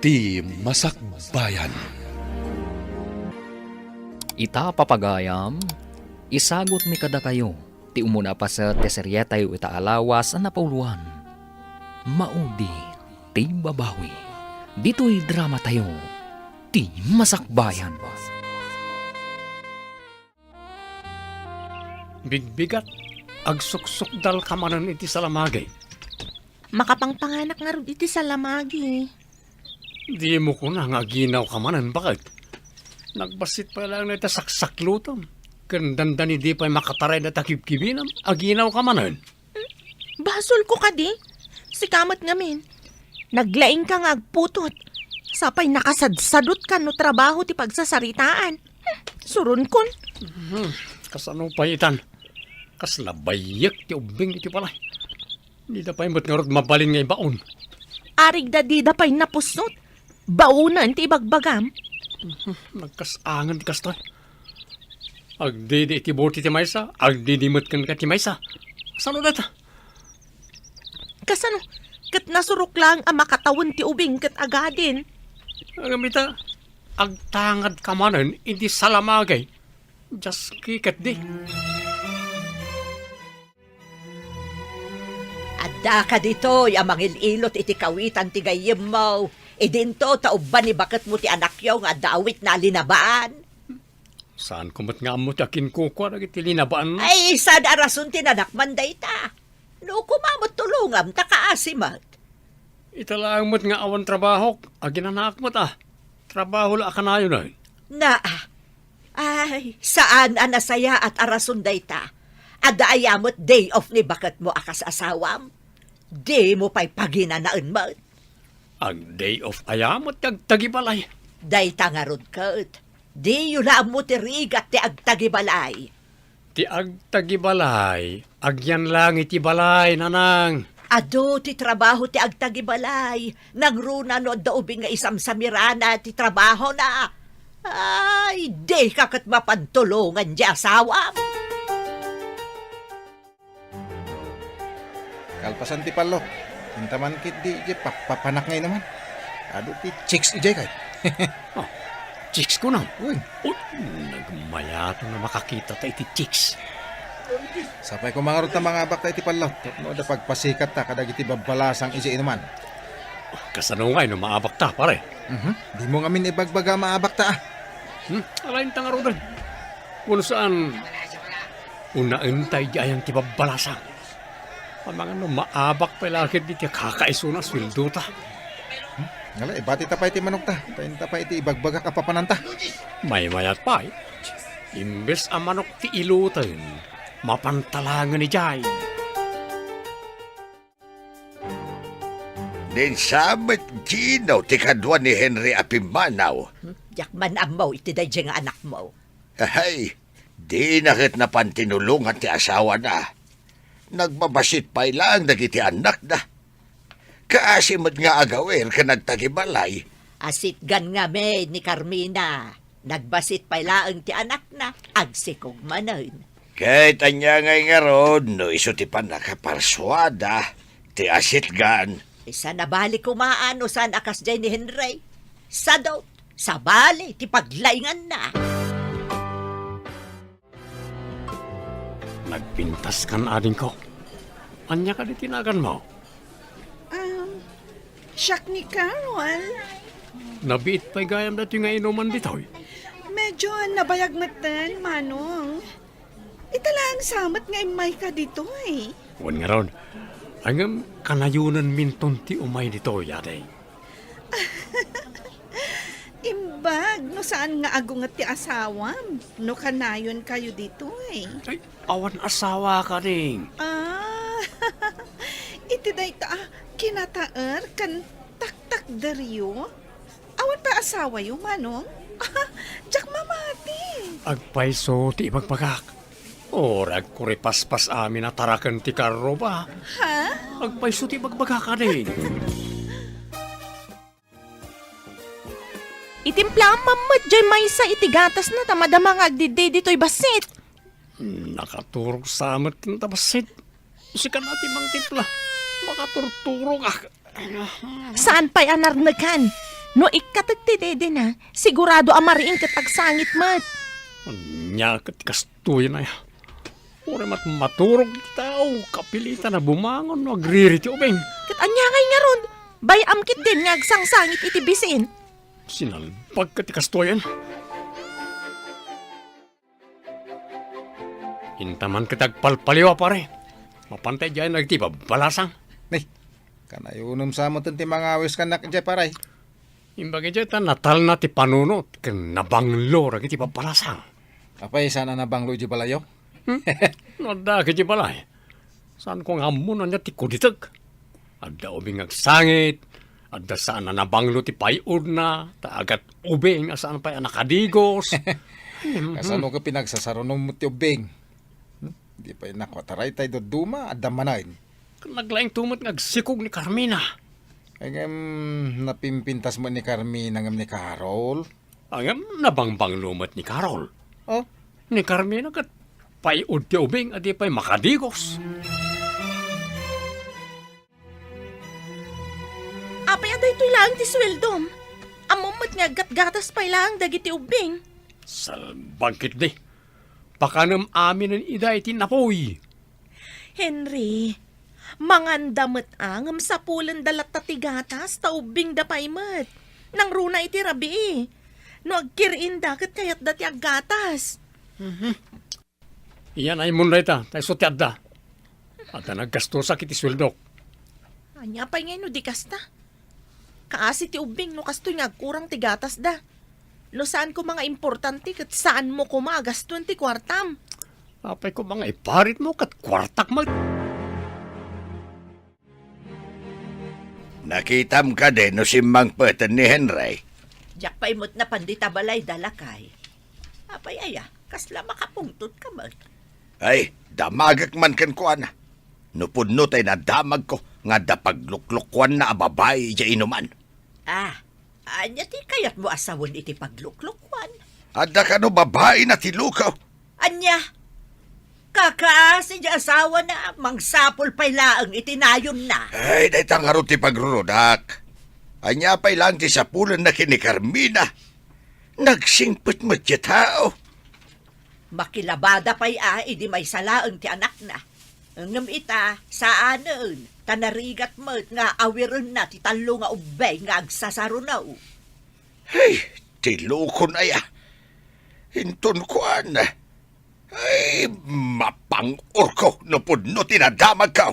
Ti Masakbayan. Ita papagayam, isagot mi kada kayo, ti umuna pa sa teserye tayo ita alawas ang napauluan. Maudi, ti babawi. Dito'y drama tayo, ti Masakbayan. Bigbigat, agsuksok dal kamanan iti salamagay. Makapangpanganak nga rin iti sa lamagi. Di mo ko na nga ginaw kamanan, bakit? Nagbasit pa lang na ita saksaklutom. Kandanda ni di pa'y makataray na takibkibinam, aginaw kamanan. Basol ko ka di. Si kamat ngamin. Naglaing ka nga agputot. Sapay nakasadsadot ka no trabaho ti pagsasaritaan. Surun kon. Kasano pa itan? Kaslabayak ti ubing iti palay. Di da pa'y mo't nga rod mabalin ngay baon. Arig da di da pa'y napusnot. Baunan ti ibagbagam. Nagkasangan ti kastoy. Agdidi iti boti ti maysa, agdidimot kan ka ti maysa. Sano data? Kasano? Kat nasurok lang ang makatawan ti ubing kat agadin. Agamita, agtangad kamanan, hindi salamagay. Just kikat di. Adda ka dito, amang ililot iti kawitan ti gayem mo. E dinto, tauban ni bakit mo ti anak yaw nga dawit na linabaan. Saan kumat nga mo ti akin kukwa na iti linabaan? Ay, sad arason ti nanakman day ta. No, kumamot tulungam, takaasimat. Italang mo't nga awan trabaho, aginanak mo ta. Trabaho la ka na yun ay. Na, ay, saan anasaya at arason day ta? Ada ayamot day off ni bakit mo akas asawam? Di mo pa'y paginanaan mo. Ang day of ayamot agtagibalay. Day tangarod kat. Di yun na mo ti rigat ti agtagibalay. Ti agtagibalay, agyan lang iti balay, nanang. Ado ti trabaho ti agtagibalay. Nagruna no daubing nga isam sa mirana ti trabaho na. Ay, di kakat mapantulungan di asawa. Kalpasan ti palo. Hintaman kit di papanak ngay naman. Ado ti chicks ijay kay. Chicks ko na. Uy, Nagmayato na makakita ta iti chicks. sapay ko mga ruta mga abak ta iti palo. No da pagpasikat ta kadag iti babalasang ijay naman. Kasanungay no maabak ta, pare. Di mo ngamin ibagbaga maabak ta. Alayin ta nga rodan. Kung saan, unain tayo di ayang tibabalasang. Mga no maabak pa lakit di kakaisunan swildo ta. Ngala, ibati ta pa iti manok ta. Tayin ta pa iti ibagbaga kapapananta. May mayat pa eh. Imbes ang manok ti ilutan, mapantalangan ni Jai. Nen samet ginaw ti kadwa ni Henry Apimanaw. Yakman amaw iti day nga anak mo. Ay, di nakit na pantinulungan ti asawa na. Nagbabasit pa ilang dagiti anak na. Kaasimod nga agawer ka nagtagibalay. Asit gan nga me ni Carmina. Nagbasit pa ilaang ti anak na. Agsikog manan. Kahit anya ngay nga ron, no iso ti pa nakaparswada, ti asit gan. Isa na bali kumaano saan akas dyan ni Henry. Sa daw, sa bali, ti paglaingan na. Nagpintas kan ading ko. Anya ka di tinagan mo? Siyak ni Carol. Nabiit pa'y gayam dati nga inuman ditoy. Medyo nabayag matan, Manong. Italang samat nga imay ka dito eh. Huwag nga ron. Hanggang kanayunan minton ti umay ditoy, yate. Imbag, no saan nga agungat ti asawam? No kanayon kayo dito eh. Ay, awan asawa ka rin. Iti day ta, kinataer kan taktak daryo. Awan pa asawa yung Manong? Diyak mamati. Agpaiso ti ibagpagak. Orag kuripaspas amin at tarakan ti karro ba? Ha? Agpaiso ti ibagpagak ka rin. Itimpla ang mamad dyan may sa itigatas na tamadama nga agdiday dito'y basit. Nakaturog sa amat ng tabasit. Sika natin mang tipla. Makaturturo ka. Saan pa'y anarnagan? No ikatagti dede na, sigurado amariing katagsangit mat. Anya kat kastuyan na ya. Uri mat maturog ti tao, kapilitan na bumangon no agriri ti ubing. Kat anya ngay nga ron, bayam kit din nga agsangsangit iti bisin. Sinalbag kat kastuyan. Intaman kitag palpaliwa pare. Mapantay dyan nagtiba balasang. Nay, kanayunom sa mo ti mga awis kanak dyan paray. Imbagay dyan ta natal na ti panunot. Kan nabanglo ragi ti balasang. Apay, sana na bang Luigi Balayo? Nada ka di balay. Saan ko nga muna niya ti kuditag. Adda ubing agsangit. Adda saan na nabanglo ti payod na. Taagat ubing asaan pa nakadigos. Kasano ka pinagsasarunom mo ti ubing? Di pa nakwataray tayo duma at damanain. Naglaing tumot ngagsikog ni Carmina. Ay napimpintas mo ni Carmina ngam ni Carol. Ang nabangbang lumat ni Carol. Oh, Ni Carmina kat payod ti ubing at di pa'y makadigos. Apay aday ito'y lang ti sweldom. Amumot nga gatgatas pa'y lang dagiti ubing. Salbangkit di. Pakanam amin ang iday ti napoy. Henry, mangandamot angam sa pulan dalat tatigatas ta ubing da paymat. Nang runa iti rabi. No agkirin da kat kayat dati aggatas. Iyan ay munday ta, tayo sotyad da. At naggasto sa kiti sweldok. Anya pa'y ngayon no di kasta. Kaasi ti ubing no kasto'y nga kurang ti gatas da. No saan ko mga importante kat saan mo ko magaston ti kwartam. Apay ko mga iparit mo kat kwartak mag... Nakitam ka din no simbang peten ni Henry. Jak pa imot na pandita balay dalakay. Apay aya, kasla makapungtot ka man. Ay, damagak man kan ko ana. Nupudno tay na damag ko nga dapagluklukwan na ababay ja inuman. Anya ti kayat mo asawon iti pagluklukwan. Adda ka no babae na tilukaw. Anya, kakaasi di asawa na, mangsapol pa'y laang itinayon na. Ay, dahi tangarot ti pagrurudak. Anya pa'y lang ti sapulan na kini Carmina. Nagsingpot mo ti tao. Makilabada pa'y idi may salaang ti anak na. Ngam ita, saanon, tanarigat mo nga awiron na ti talo nga ubay nga agsasarunaw. Ay, tilukon aya. Hinton ko ana. Ay, mapang-or ko no pudno tinadamag ka.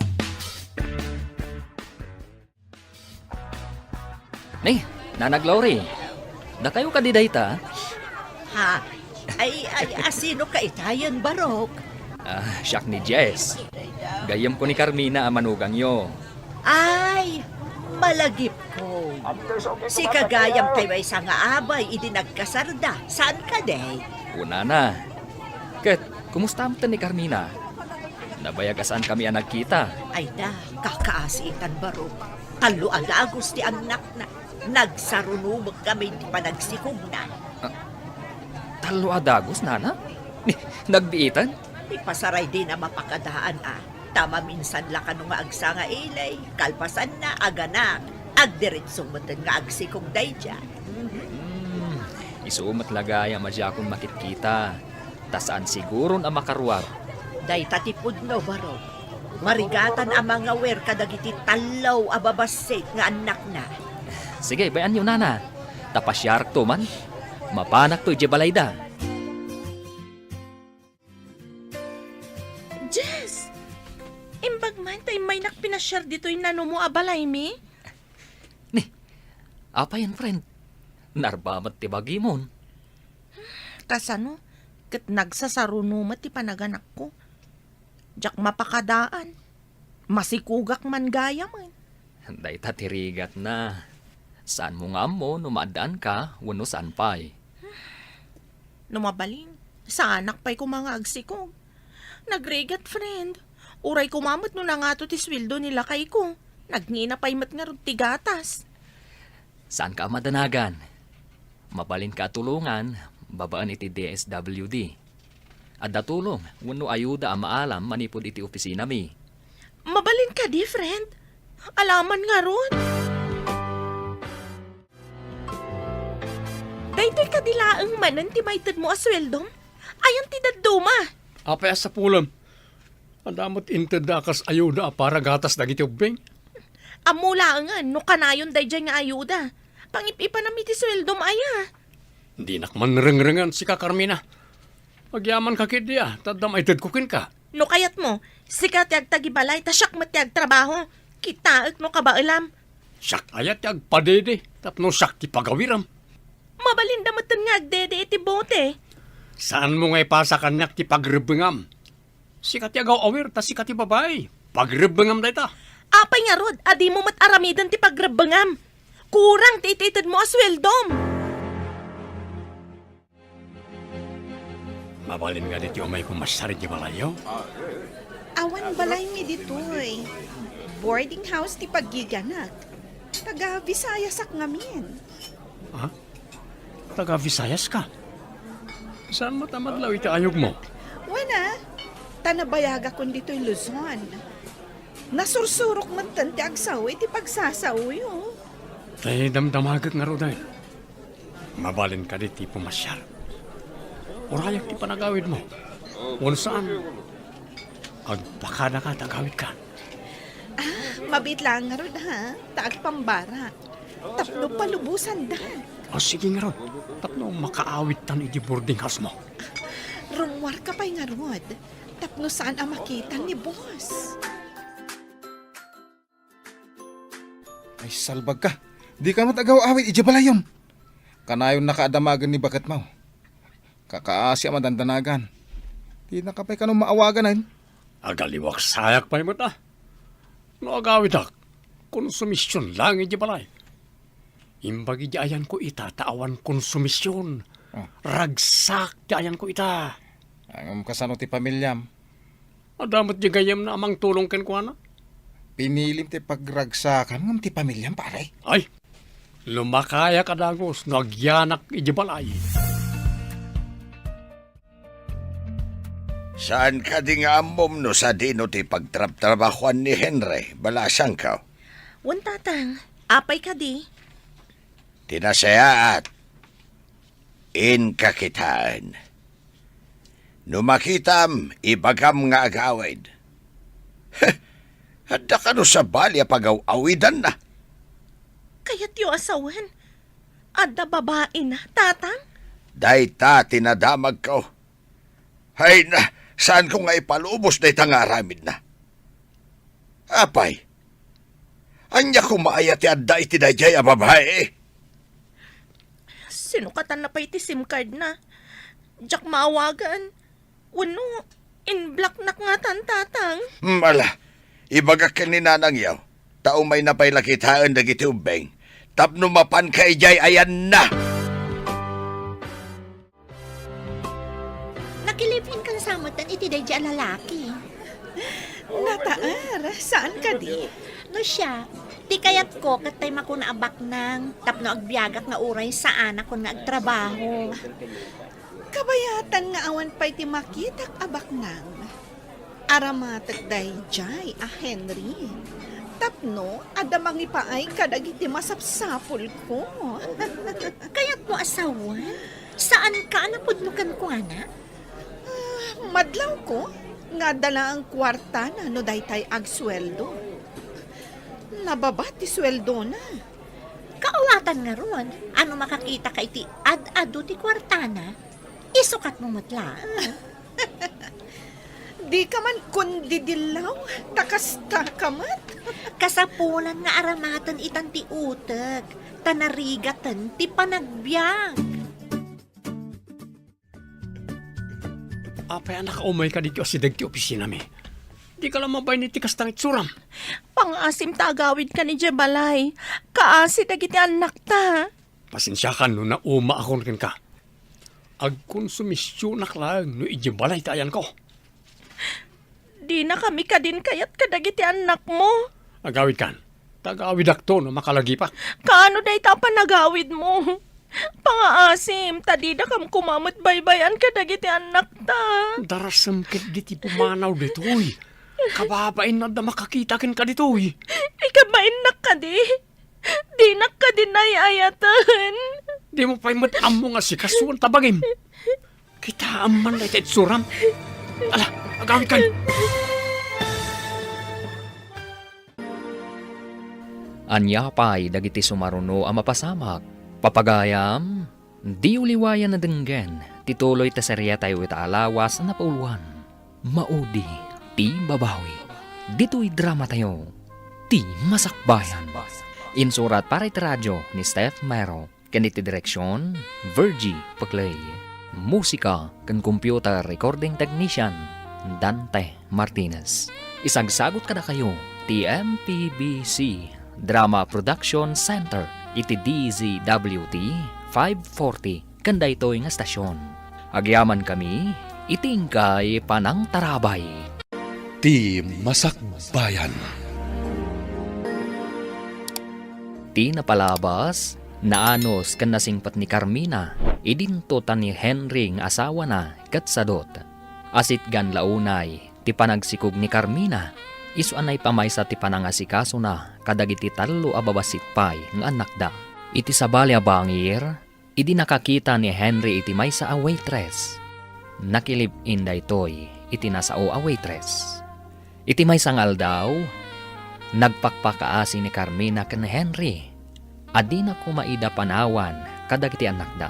Ni, Nanag Lori, da kayo kadidayta? Ha? Ay, asino ka itayan, Barok? Siyak ni Jess. Gayam ko ni Carmina ang manugang yo. Ay, malagip ko. Si kagayam tayo ay sa nga abay, idi nagkasarda. Saan ka, day? Una na. Kat, kumusta mo ni Carmina? Nabayagasan kami ang nagkita. Ay da, kakaasitan, Barok. Talo agagos ti anak na. Nagsarunumog kami di pa nagsikog na. Talo adagos, nana? Nagbiitan? Ipasaray din na mapakadaan Tama minsan la ka nga agsa nga ilay, kalpasan na aganak, agdiritsong mo nga agsikog day dyan. Isumat lagaya madya akong makitkita. Tasaan siguro ang makaruwar. Day tatipod no, Barok. Marigatan ang mga wer kadagiti talaw ababasit nga anak na. Sige, bayan nyo, nana. Tapasyark to man. Mapanak to, Jebalayda. Jess! Imbag man tayo may nakpinasyar dito'y nano mo abalay mi? Apa yan, friend? Narbamat ti bagimon. Kasano? Kat nagsasarunumat ti panaganak ko. Jak mapakadaan. Masikugak man gaya man. Day tatirigat na. Saan mo nga mo, numadaan ka, wano saan pa'y. Numabalin. Sa anak pa'y ko mga agsikog. Nagregat, friend. Uray kumamot no na nga to ti sweldo nila kay ko. Nagngina pa'y mat nga ti gatas. Saan ka madanagan? Mabalin ka tulungan, babaan iti DSWD. At datulong, wano ayuda ang maalam manipod iti opisina mi. Mabalin ka di, friend. Alaman nga ron. Daytoy kadilaang manan ti maytad mo asweldom. Ayan ti daduma. Apay sa pulam. Andamot inted da kas ayuda para gatas dagiti ubing. Amula nga, no kanayon dayjay nga ayuda. Pangipipa na ti sweldom aya. Hindi nakman reng-rengan si Kakarmina. Pagyaman ka kidya, tadam ay kukin ka. No kayat mo, sika ti agtagibalay, tasyak mo ti agtrabaho. Kitaak no kabailam. Sak ayat yag padede, tapno sak ti pagawiram. Mabalinda mo nga agdede iti bote. Saan mo nga ipasa kanyak ti pagrebengam? Sikat yagaw awir, ta sikat ti babay. Pagrebengam da ita. Apay nga rod, adi mo mataramidan ti pagrabangam. Kurang ti ititid mo asweldom. Mabalin nga dito may kumasarin di balayo. Awan balay mi ditoy. Boarding house ti paggiganak. Taga Visayas ak ngamin. Ha? Taga Visayas ka? Saan mo tamadlaw iti ayog mo? Wana, tanabayaga kun dito'y Luzon. Nasursurok man tan ti agsawi ti pagsasawi, oh. Tay damdamagak nga ro dahil. Mabalin ka diti pumasyar. Orayak ti panagawid mo. Kung saan? Agpaka na ka, tagawid ka. Mabit lang nga ron, ha? Taag pambarak. Tapno palubusan da. O sige nga ro. Tapno makaawit tan iti boarding house mo. Rungwar ka pa'y nga rod. Tapno saan ang makita ni boss. Ay salbag ka. Di ka matagaw-awit, ijabalayon. Kanayon nakaadamagan ni bakat mo. Kakaasya madandanagan. Di nakapay ka nung maawagan ay. Agaliwak sayak pa mo ta. No agawid ak. Konsumisyon lang iti balay. Imbagi di ayan ko ita, taawan konsumisyon. Ragsak di ayan ko ita. Ang kasano ti pamilyam. Adamot di gayam na amang tulong ken ko na. Pinilim ti pagragsakan ng ti pamilyam pare. Ay, lumakaya ka dagos, nagyanak iti balay. Saan ka di nga amom no sa dino ti pagtrabahuan ni Henry, balasang ka? Wan tatang, apay ka di. Tinasayaat. In kakitaan. Numakitam, ibagam nga agawid. Hada ka no sa balya pag-awidan na. Kaya't yung asawan. Ada babae na, tatang. Dayta tinadamag ko. Hay na, saan ko nga ipalubos na itangaramid na? Apay, anya ko maayat yadda iti dayjay a babae. Sinukatan na pa iti SIM card na. Jack maawagan. Wano, in black na nga tan tatang. Mala, ibagak ka ni nanang yaw. Tao may napaylakitaan na giti ubeng. Tapno mapan kay jay ayan na. Nakilipin kan samatan iti dayjay a lalaki. Nataar, saan ka di? No siya, ti kayat ko katay makuna abak nang tapno agbiagak nga uray sa anak ko nga agtrabaho. Kabayatan nga awan pa'y ti makitak abak nang. Aramatak dayjay a Henry. Tapno, adamang ipaay kadag iti masapsapol ko. Kayat mo asawan? Saan ka napudnukan ko, ana? Madlaw ko, nga dala ang kwarta na no daytay agsweldo. Nababa ti sweldo na. Kaawatan nga ron. Ano makakita ka iti ad-ado ti kwartana? Isukat mo matla. Di ka man kundi dilaw, takasta ka mat. Kasapulan nga aramatan itan ti uteg. Tanarigatan ti panagbiag. Apay anak umay ka dito si dagti opisina mi. Di ka lang mabay ni tikas tangit suram. Pangasim tagawid ka ni Jabalay. Kaasi dagiti anak ta. Pasensya ka no na uma akon ken ka. Agkonsumisyon lang no ijibalay tayan ko. Di na kami ka din kayat ka dagiti anak mo. Agawid kan. Tagawid akto no makalagi pa. Kaano day ta panagawid mo? Pangaasim, tadida kam kumamot baybayan ka dagiti anak ta. Darasam ket diti pumanaw ditoy. Kababain na da makakita ken ka ditoy. Ikabain na ka di. Di na ka din ay ayatan. Di mo pa'y matamo nga si kasuan tabagim. Kita aman na iti suram. Ala, agawin ka. Anya pa'y dagiti sumaruno ang mapasamak. Papagayam, di uliwayan na denggen, tituloy ta serya tayo itaalawas na pauluan. Maudi, ti babawi. Dito'y drama tayo, ti masakbayan. Insurat para iti radyo ni Steph Mero, kaniti direksyon, Virgie Paglay. Musika kan computer recording technician, Dante Martinez. Isagsagot kada kayo, ti MPBC Drama Production Center, iti DZWT 540, kanda ito'y nga stasyon. Agyaman kami, itingkay panang tarabay. Ti Masakbayan. Ti napalabas, naanos kan nasingpat ni Carmina, idintutan ni Henry nga asawa na katsadot. Asit gan launay, ti panagsikog ni Carmina, isu anay pamaysa ti panangasikaso na kadagiti talo a babasit pay nga anak da. Iti sabali a bangir, idi nakakita ni Henry iti maysa a waitress. Nakilib inda itoy, iti nasao a waitress. Iti maysa ngal daw, nagpakpakaasi ni Carmina ken Henry. Adi na kumaida panawan kadagiti anak da.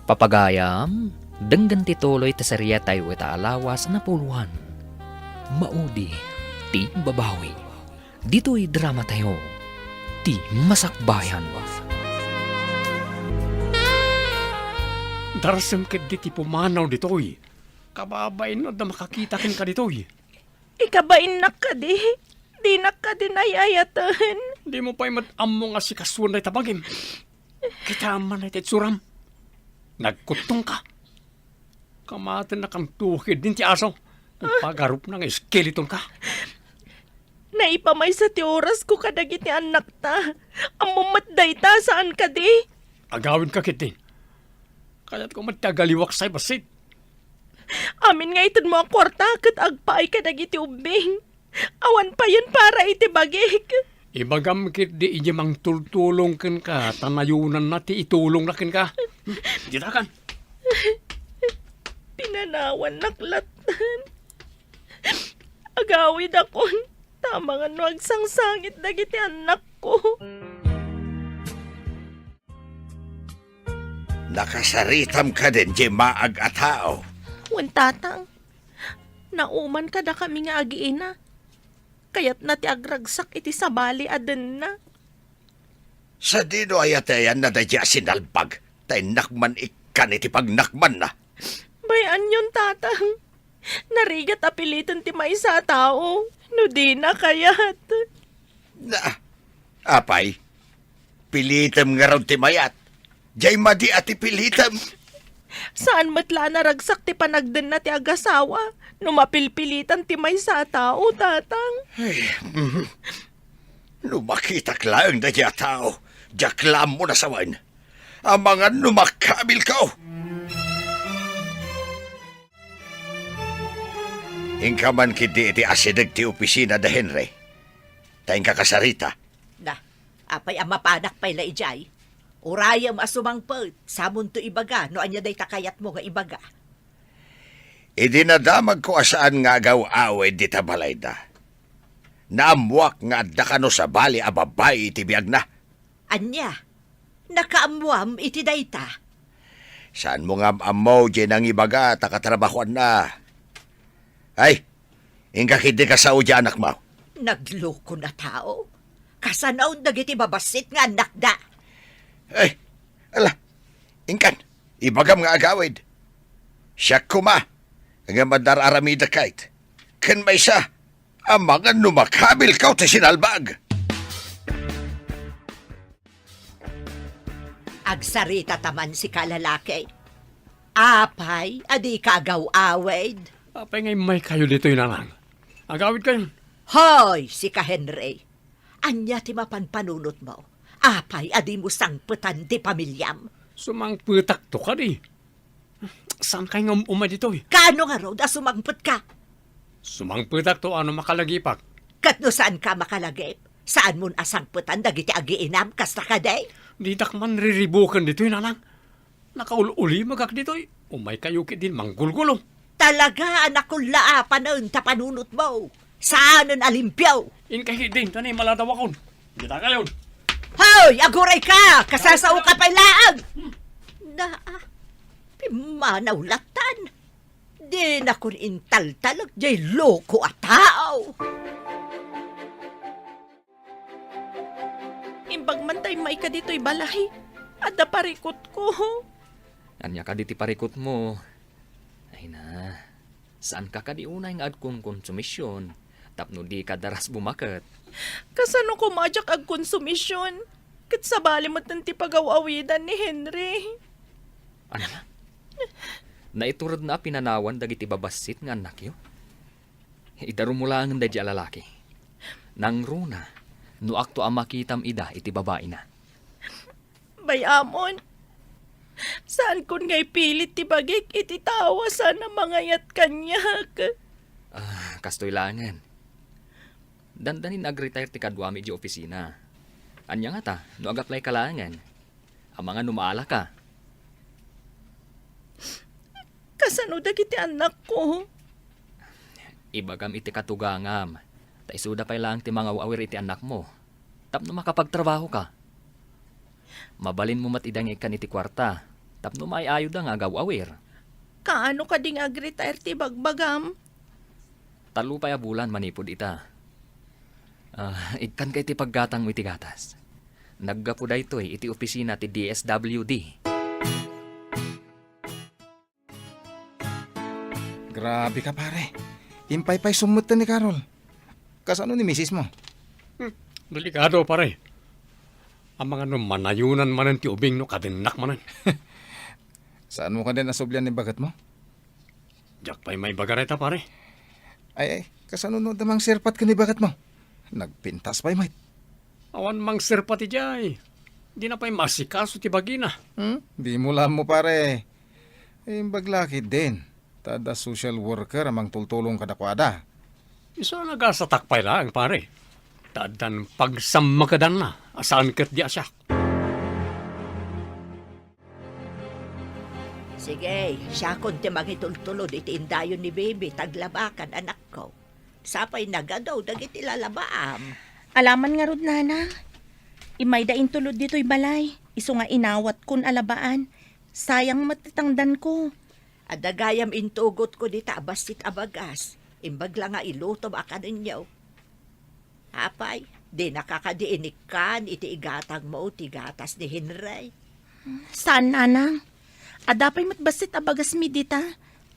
Papagayam, denggan tituloy ta seryetay wita alawas na puluhan. Maudi, ti babawi. Dito'y drama tayo, ti masakbayan. Darasam ket di ti pumanaw ditoy. Kababain no da makakita ken ka ditoy. Ikabain na ka di. Di na ka din ayayatan. Di mo pa'y matamo nga si kasuan na tabagim. Kita man na iti suram. Nagkutong ka. Kamatin na kang tuhid din ti aso. Pagarup ng skeleton ka. Naipamay sa ti oras ko kadagiti anak ta. Amumatday ta saan ka di? Agawin ka kitin. Kaya't ko matagaliwak sa'y basit. Amin nga itod mo ang kwarta kat agpaay kadagiti ubing. Awan pa yun para iti bagik. Ibagam kit di inyo mang tultulong ken ka. Tanayunan na ti itulong na ken ka. Ditakan. Pinanawan naklatan. Agawid akon. Tama nga no agsangsangit dagiti anak ko. Nakasaritam ka din, di maag at tao. Tatang, nauman ka da kami nga agiina. Kaya't na ti agragsak iti sabali aden na. Sa dino ayatayan na dadya sinalpag, tay nakman ikan iti pagnakman na. Bayan yun, tatang. Narigat apilitan ti may sa tao. No di na kayat. Na, apay, pilitam nga raw ti mayat. Diyay madi ati pilitam. Saan matla naragsak ti panagden na ti agasawa? No mapilpilitan ti may sa tao, tatang. Numakitak lang na diya tao. Jaklam mo na sawan. Ang mga numakabil ka. Ingka man kiti iti asidag ti opisina da Henry. Tayong kakasarita. Na, apay ang mapanak pa'y laijay. Urayam asumangpot, samon to ibaga, no anya day takayat mo nga ibaga. Idinadamag ko asaan nga agaw away di tabalay da. Naamwak nga adda sa bali a babay iti biyag na. Anya, nakaamuam iti dayta. Saan mo nga amaw di nang ibaga takatrabahuan na. Ay, ingka kidi ka sa udya anak mo. Nagloko na tao. Kasanaw dagiti babasit nga anak da. Ay, ala, ingkan, ibagam nga agawid. Siya kuma, nga madararamida kahit. Kan may sa, ang mga numakabil ka ta sinalbag. Agsarita taman si kalalaki. Apay, adi kagaw awed. Apay ngay may kayo dito yun lang. Agawid kayo. Hoy, si ka Henry. Anya ti mapanpanunot mo. Apay, adi mo sangputan di pamilyam. Sumangputak to ka di. Saan kayo nga umay dito eh? Kaano nga raw, sumangput ka? Sumangputak to ano makalagipak. Katno saan ka makalagip? Saan mo asangputan dagiti agiinam kasta ka day? Di man riribukan dito nanang. Nakauli magak dito umay kayo din manggulgulong. Talaga, anak kong laapan nun tapanunot mo. Saan ang alimpyaw? In kahit din, tanay maladawakon. Kita kayo. Hoy, aguray ka! Kasasaw ka pa laang! Pimanaw latan. Di na kun intaltalag, jay loko at tao. Imbag man tayo may ka dito'y balay. Ada parikot ko. Anya ka diti parikot mo. Ay na, saan ka kadiunay nga kung konsumisyon? Tapno di ka daras bumakat. Kasano ko majak ag konsumisyon? Kat sa bali mo tanti pagawawidan ni Henry. Ano? Naiturod na pinanawan dagiti babasit nga anak yo. Idaro mo lang ang dadya lalaki. Nang runa, no akto ang makitam ida iti babae na. Bayamon, saan kun ngay pilit ti bagik iti tawa sana mangayat kanyak. Kastoy langan. Dandanin nag-retire ti kadwami di opisina. Anya nga ta, no ag-apply ka langan. Ang mga numaala ka. Kasano dagiti anak ko? Ibagam iti katugangam. Ta isuda pa lang ti mga awir iti anak mo. Tapno makapagtrabaho ka. Mabalin mo matidang ikan iti kwarta. Tapno maayo da nga awir. Kaano ka ding ag-retire ti bagbagam? Talupay a bulan manipod ita. Ikan kay ti paggatang iti gatas. Naggapo da ito iti opisina ti DSWD. Grabe ka pare. Impay-pay sumutan ni Carol. Kasano ni misis mo? Delikado pare. Ang mga manayunan manan ti ubing no kadinak manan. Saan mo ka din nasoblyan ni bagat mo? Jak pa'y may bagareta pare. Ay, kasano no damang sirpat ka ni bagat mo? Nagpintas pa'y mate. Awan mang sir pati jay. Di na pa'y masikaso ti bagina. Di mo lang mo pare. Baglaki din. Tada social worker amang tultulong kadakwada. Isa nagasatakpay lang pare. Tadan pagsamakadan na. Asaan kat di asyak. Sige, siya kon ti mangitultulod iti indayon ni baby, taglabakan anak ko. Sapay nagadaw, dagiti lalabaam. Alaman nga rod nana. Imay da intulod dito'y balay. Iso nga inawat kun alabaan. Sayang matitangdan ko. Adagayam intugot ko di tabasit abagas. Imbag lang nga ilutom akan ninyo. Apay, di nakakadiinik kan iti igatang mo ti gatas ni Henry. Saan nanang? Adapay matbasit abagas mi dita.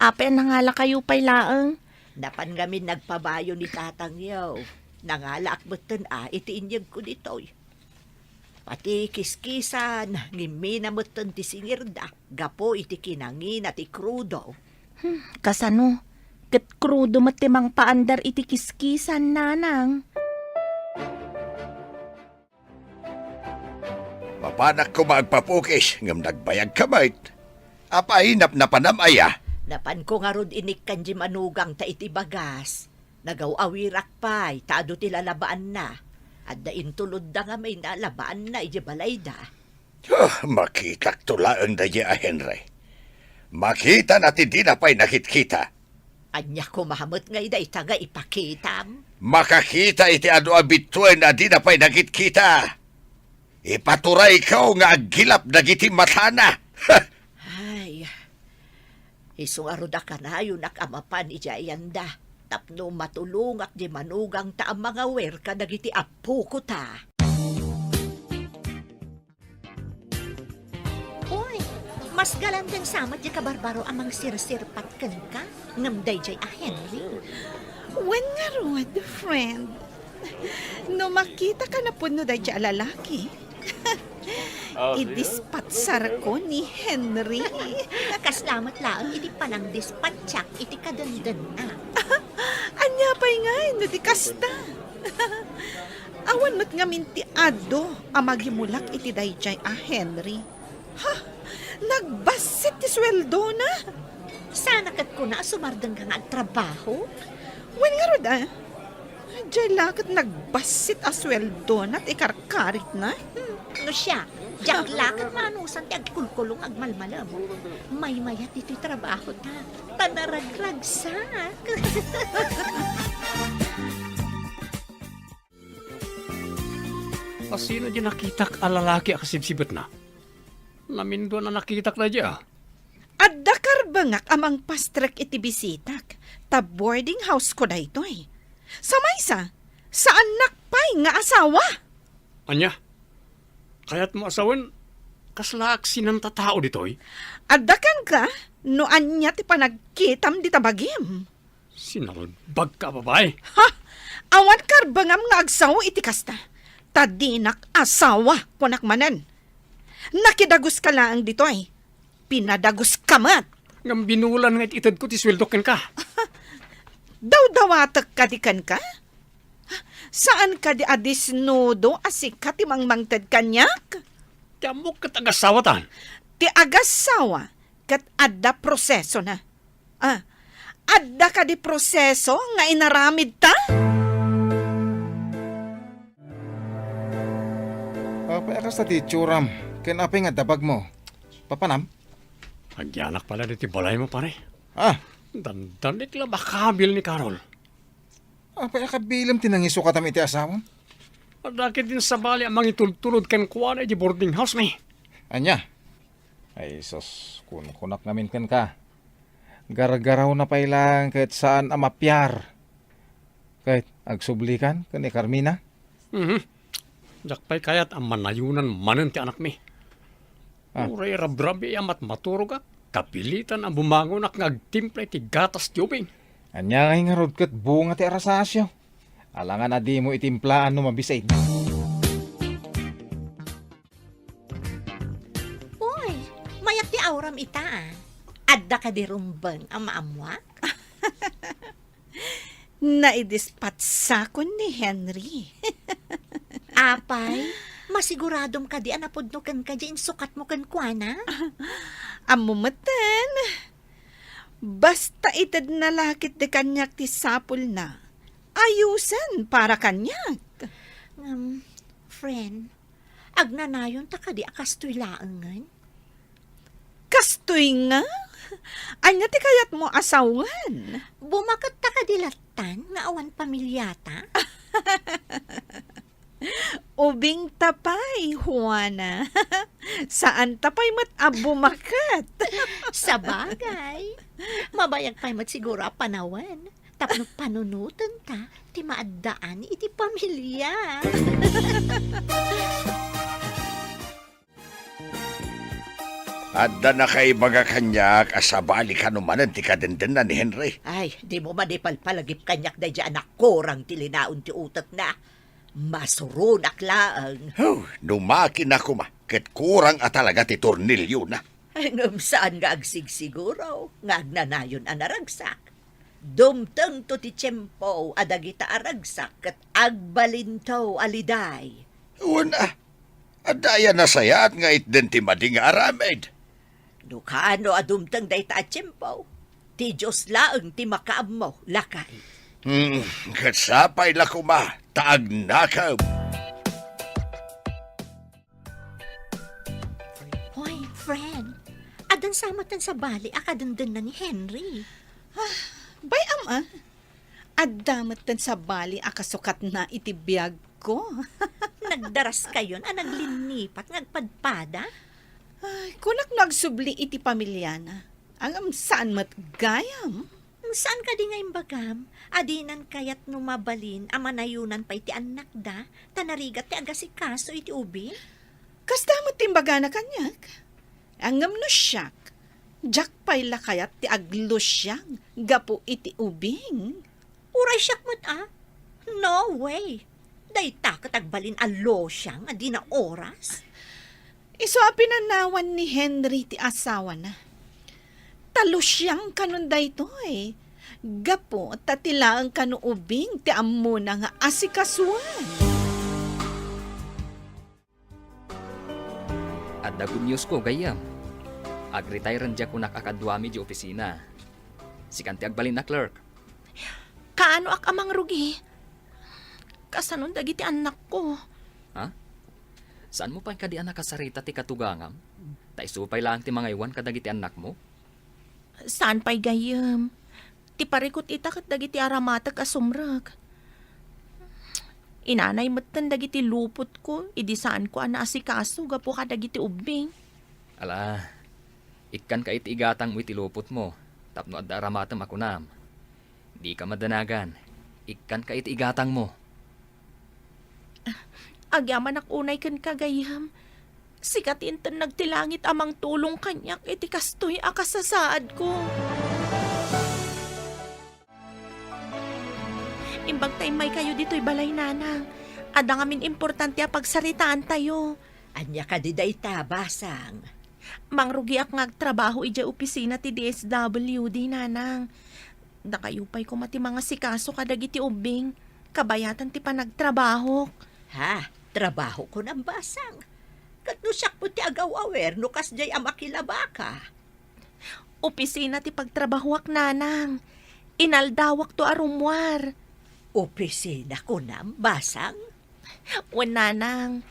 Apay nangala kayo pay laeng. Napan ngamin nagpabayo ni tatang yaw. Nangala akbatan iti inyag ko ditoy. Pati kiskisan, ngimina mo ti singirda, gapo iti kinangin at ikrudo. Kasano? Kat krudo matimang paandar iti kiskisan nanang. Mapanak ko magpapukis, ngam nagbayag kamait. Apainap na panamaya. Napan ko nga rod inik kanji manugang ta iti bagas. Nagaw-awirak pa'y, taado ti lalabaan na. At dain tulod da nga may nalabaan na iti balay da. Makitak tulaan da a Henry. Makita natin di na pa'y nakitkita. Anya ko mahamot nga ida itaga ipakitam. Makakita iti ado abituin na di na pa'y nakitkita. Ipaturay ikaw nga agilap dagiti matana. Ay, isungaroda ka na yun nakamapan ijayanda. Tapno matulungak di manugang ta ang mga wer ka dagiti apo ko ta. Uy, mas galandang samat di kabarbaro amang sirsirpat kan ka. Ngamday jay a Henry. When nga rod, friend? No makita ka na po no day dya lalaki. Idispatsar ko ni Henry. Nakaslamat lang iti panang dispatsak iti kadandan na. Anya pa'y nga, no di kasta. Awan mo't nga minti ado, amagimulak iti dayjay a Henry. Ha? Nagbasit ti sweldo na? Sana kat ko na sumardang ka nga ang trabaho. Well nga rod Diyay lakat nagbasit a sweldo na at ikarkarit na. No siya, Jaglak, manusan ti agkulkulong agmalmalam. May mayat ito'y trabaho ta. Tanaragragsak. Sino di nakitak alalaki akasibsibet na? Namindo na nakitak na diya. Adda karbangak amang pastrek iti bisitak. Ta boarding house ko da ito eh. Sa maysa, sa anak pa'y nga asawa. Anya? Kaya't mo asawan, kaslaak sinanta tao ditoy. Adda kan ka, no anya ti panagkitam di tabagim. Sinalbag ka, babae. Ha! Awan karbangam nga agsaw iti kasta. Tadinak asawa kunak manan. Nakidagos ka lang dito ay. Pinadagos kamat. Ngam binulan nga itad ko ti sweldoken ka. Daw-dawatak ka di kan ka? Saan ka di adisnudo asika ti mangmangtad kanyak? Kamok ka tagasawatan. Ti agasawa kat adda proseso na. Adda ka di proseso nga inaramid ta? Papayakas na ti tsuram. Kinapay nga dabag mo. Papanam? Agyanak pala di ti balay mo, pare. Dandanik lang makabil ni Carol. Payakabilam tinangiso ka tam iti asawam. Adakit din sa bali ang mangitultulod kan kuha na di boarding house ni. Anya? Ay sos, kunak namin kan ka. Gargaraw na pa ilang kahit saan amapyar. Kahit agsublikan kan ni Carmina. Jakpay kayat ang manayunan manan ti anak mi. Uray rabrabi amat maturog at kapilitan ang bumangon at ngagtimpla ti gatas tiyubing. Anya nga rod kat bunga ti arasasyo. Alangan na di mo itimplaan no mabisaid. Uy, mayat ti auram ita Adda ka di rumbang ang maamwak? Naidispatsa ko ni Henry. Apay, masiguradom ka di anapod no kan ka di sukat mo kan kuana? Amumatan. Basta itad na lakit de kanyak ti sapul na. Ayusan para kanyak. Friend, agnanayon ta ka di akastoy laangan? Kastoy nga? Anya ti kayat mo asawan? Bumakat ta ka di latan nga awan pamilyata? Ubing tapay, Juana. Saan tapay mat abumakat? Sa bagay. Mabayag pa'y siguro panawan. Tapno panunutan ta, ti maaddaan iti pamilya. Adda na kay baga kanyak asabali ka numanan ti kadenden na ni Henry. Ay, di mo manipalpalagip kanyak na dyan na korang tilinaon ti utat na. Masurunak laang. Numakin ako ma, ket kurang at talaga ti tornilyo na. Ngam saan nga agsigsiguro, nga agnanayon anaragsak. Dumteng to ti tiyempo adagita aragsak kat agbalintaw aliday. Una, adaya na sayat nga itden ti mading aramid. No kaano adumteng day ta at tiyempo, ti Diyos laang ti makaab mo lakay. Katsapay la kuma, taag nakam. Hoy, friend, adan samatan sa bali akadundan na ni Henry. Bay Adamatan sa bali akasukat na itibiyag ko. Nagdaras kayon naglinipat ngagpadpada. Ay, kunak nagsubli iti pamilyana. Ang saan mat gayam? Saan ka di ngayong bagam? Adinan kayat numabalin amanayunan pa iti anak da, tanarigat ti agasikaso iti ubi? Kasta mo timbaga na kanyak. Angam no siyak. Jak pay la kayat ti aglusyang gapo iti ubing. Uray siyak mo't No way. Day takat agbalin alo siyang adi na oras. Iso pinanawan ni Henry ti asawa na. Talo siyang kanunday to eh. Gapo tatilaang kanuubing ti ammo na nga asikasuan. At the good news ko, gayam. Ag-retire dya ko nakakadwami di opisina. Sikanti agbalin na clerk. Kaano ak amang rugi? Kasanon dagiti anak ko. Ha? Saan mo pa kadi anak kasarita ti katugangam? Taisupay lang ti mga iwan kadagiti anak mo? Saan pa'y gayam? Ti parikot ita kat dagiti aramatag asumrag. Inanay matan dagiti lupot ko, idi saan ko ana asikaso gapo ka dagiti ubing. Ala, ikan ka iti igatang mo iti lupot mo, tapno at aramatam ako nam. Di ka madanagan, ikan ka iti igatang mo. Agyaman ak unay kan kagayam. Sikatin tan nagtilangit amang tulong kanyak iti kastoy akasasaad ko. Imbag tayo may kayo dito'y balay nanang. Ada ngamin importante a pagsaritaan tayo. Anya ka di dayta, basang. Mangrugi ak ngagtrabaho ija opisina ti DSWD nanang. Da kayo pa'y kumati mga sikaso kadagiti ubing. Kabayatan ti panagtrabaho. Ha? Trabaho ko ng basang. Katnusak po ti agaw-awer no kasjay amakilabaka. Opisina ti pagtrabahoak nanang. Inaldawak to arumwar. Opisina ko ng basang. Wan nanang.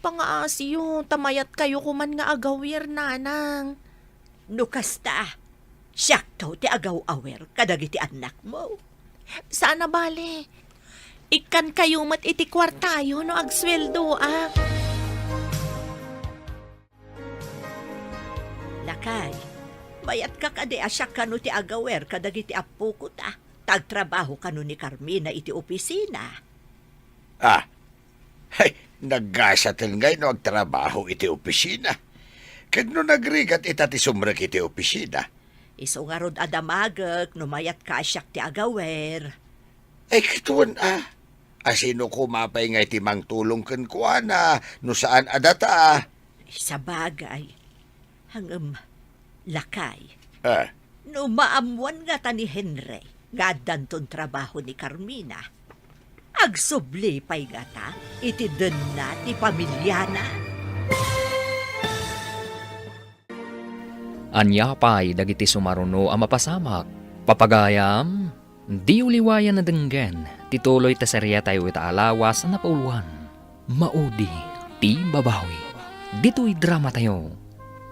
Pangaasiyo, tamayat kayo kuman nga agawir nanang. No kasta. Siyakto ti agaw-awer kadagiti anak mo. Sana bale? Ikan kayo mat iti kwartayo no agsweldo ah. Lakay, mayat ka kade asyak kano ti agawer kadagiti apo ko ta. Tagtrabaho kano ni Carmina iti opisina. Ah, hay, naggasatan ngay no agtrabaho iti opisina. Kag no nagrigat itati sumrek iti opisina. Iso nga rod adamagak no mayat ka asyak ti agawer. Ay kituan asino kumapay ngay ti mang tulong ken kuana no saan adata. Sa bagay, hangam lakay. Ah, No maamuan nga ta ni Henry, nga danton trabaho ni Carmina. Agsubli pa'y nga ta, iti den na ti pamilya na. Anya pa'y dagiti sumaruno ang mapasamak. Papagayam, di uliwayan na denggen, tituloy ta serya tayo ita alawas na napauluan. Maudi, ti babawi. Dito'y drama tayo,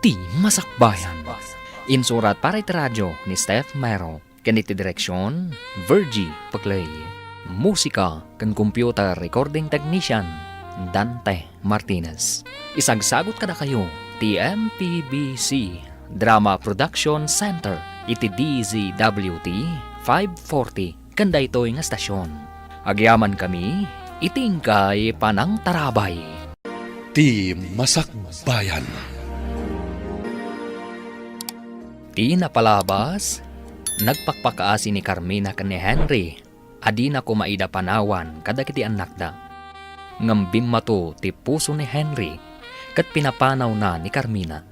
ti masakbayan. Insurat para iti radyo ni Steph Mero, kaniti direksyon, Virgie Paglay. Musika kan computer recording technician, Dante Martinez. Isagsagot kada kayo, ti MPBC Drama Production Center, iti DZWT 540, kanda ito'y nga stasyon. Agyaman kami, itingkay panang tarabay. Ti Masakbayan. Ti napalabas, nagpakpakaasi ni Carmina kan ni Henry, adi na kumaida panawan kadagiti anak da. Ngambim mato ti puso ni Henry, kat pinapanaw na ni Carmina.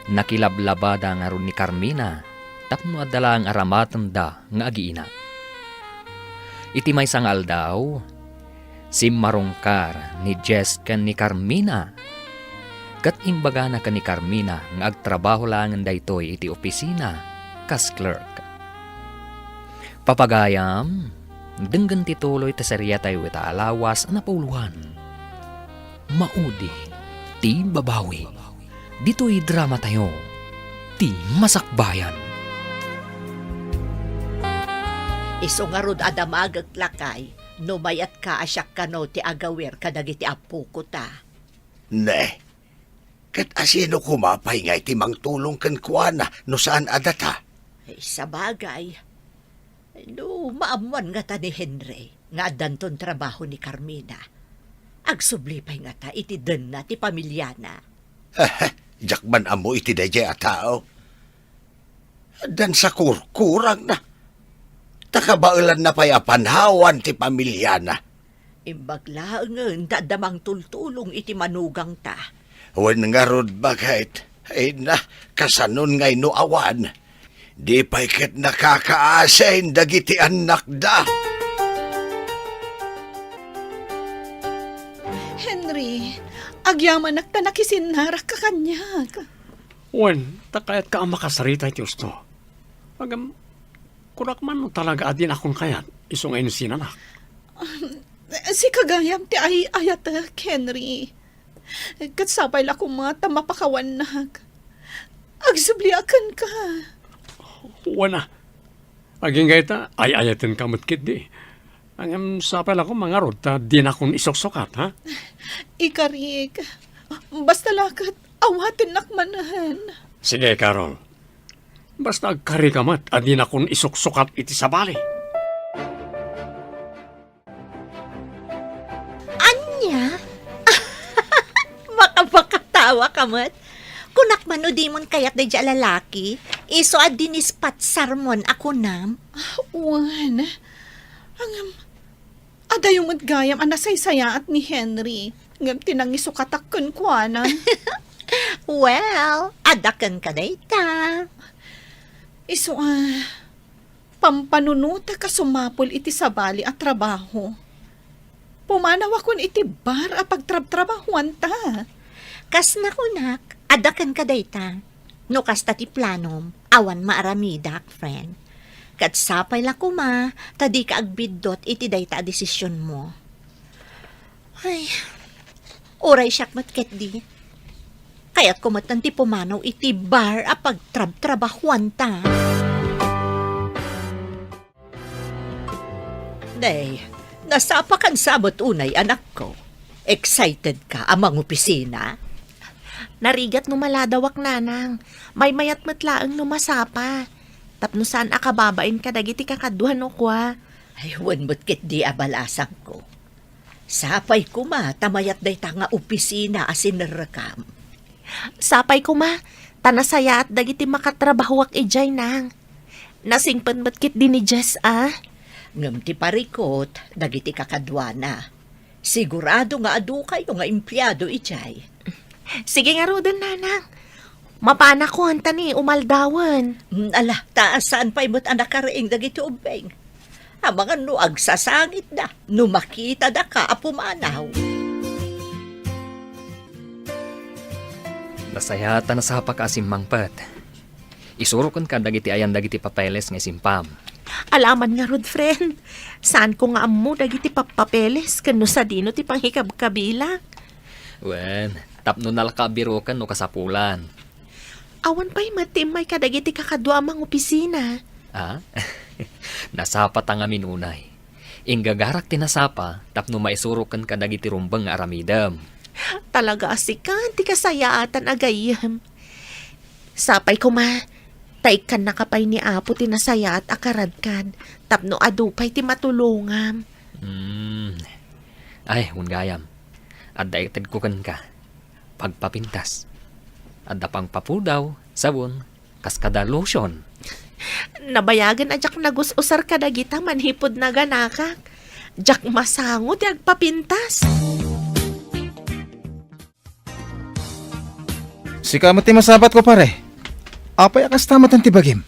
Nakilablabada nga ron ni Carmina, tapno adala ang aramatan da nga agiina. Iti may sangal daw, si marungkar ni Jess kan ni Carmina. Kat imbaga na ka ni Carmina nga agtrabaho langan daytoy iti opisina, kas clerk. Papagayam, denggan tituloy ta serya tayo ita alawas na pauluhan. Maudi, ti babawi. Dito'y drama tayo, ti masakbayan. Iso nga rod adamagak lakay, no mayat ka asyak kano ti agawer kadagiti apo ko ta. ne. Kat asino kumapay ngay ti mang tulong ken kuana no saan adata. Sa bagay, no maamuan nga ta ni Henry, nga danton trabaho ni Carmina. Agsubli pa'y nga ta iti den na ti pamilya na. Jakman amo iti dayjay a tao. Dan sa kurkurang na. Takabailan na pa'y apanhawan ti pamilya na. Imbaglaangan dadamang tultulong iti manugang ta. Wen nga rod bagayt, ay na, kasanon ngay no awan. Di pa'y ket nakakaasain dagiti anak da. Henry, agyaman nagtanakisinharak ka kanyag. Wen, takayat ka ang makasarita iti usto. Agam, kurak man no talaga adin akong kayat, iso ngayon sinanak. Si kagayam ti ay ayat, Henry. Katsapay la ko mata mapakawanag. Agsubliakan ka. Wana. Aging gayta, ay ayatin ka matkid di. Ang sapal ako mga rod, di na akong isoksokat, ha? Ikarik. Basta lakat, awatin nakmanahan. Sige, Carol. Basta agkari ka mat, di na akong isoksokat iti sa bali. Anya? Makapakatawa ka mat. Kunak man o di mon kayat da dya lalaki, iso ad dinispat sarmon ako nam. Wan. Adayong gayam ang nasaysaya at ni Henry. Ngam tinangisukatakken kwanan. Well, adakan ka dayta. Iso pampanunuta ka sumapol iti sabali at trabaho. Pumanaw akon iti bar a pagtrab-trabahuan ta. Kas na kunak, adakan ka dayta. No kasta ti planom, awan maaramidak, friend. Kat sapay la kuma, tadi ka agbiddot iti dayta a desisyon mo. Ay, oray siyak matket di. Kaya't kumatan ti pumanaw iti bar a pagtrab-trabahuan ta. Day, nasapa kan sabot unay anak ko. Excited ka amang opisina? Narigat no maladawak nanang. May mayat matlaang no masapa. Tapno saan akababain ka dagiti kakaduhan o kwa. Ay, wanmot kit di abalasang ko. Sapay ko ma, tamayat day ta nga opisina asin narakam. Sapay ko ma, tanasaya at dagiti makatrabahuak ijay nang. Nasingpan batkit din ni Jess Ngam ti parikot, dagiti kakadwana. Sigurado nga adu kayo nga empleyado ijay. Sige nga rodan nanang. Mapana ko hanta ni umaldawan. Ala, taasan pa'y mo't anak karaing dagiti ubeng. Ang mga nuag sasangit na, numakita da ka apumanaw. Nasayata na sa pagkasimangpat. Isurukan ka dagiti ayan dagiti papeles nga simpam. Alaman nga rod, friend. Saan ko nga amo dagiti papapeles kano sa dino ti panghikab-kabila. Wen, tapno nalakabiro ka no kasapulan. Awan pa'y matimay ka dagiti kakadwa mang opisina. Ah? Nasapa ta nga minunay. Inggagarak tinasapa, tapno maisurukan ka dagiti rumbang nga aramidam. Talaga asikan, ti kasayaatan agayam. Sapay ko ma, taikan na kapay ni Apo tinasaya at akaradkan, tapno adupay ti matulungam. Ay, hungayam. Adda ited ko kan ka. Pagpapintas. Adda pang papudaw, sabon, kaskada lotion. Nabayagan ajak nagus-usar ka dagita manhipod na ganakak. Jak masangot yag papintas. Sika mo ti masabat ko pare. Apay akas tamat ang tibagim.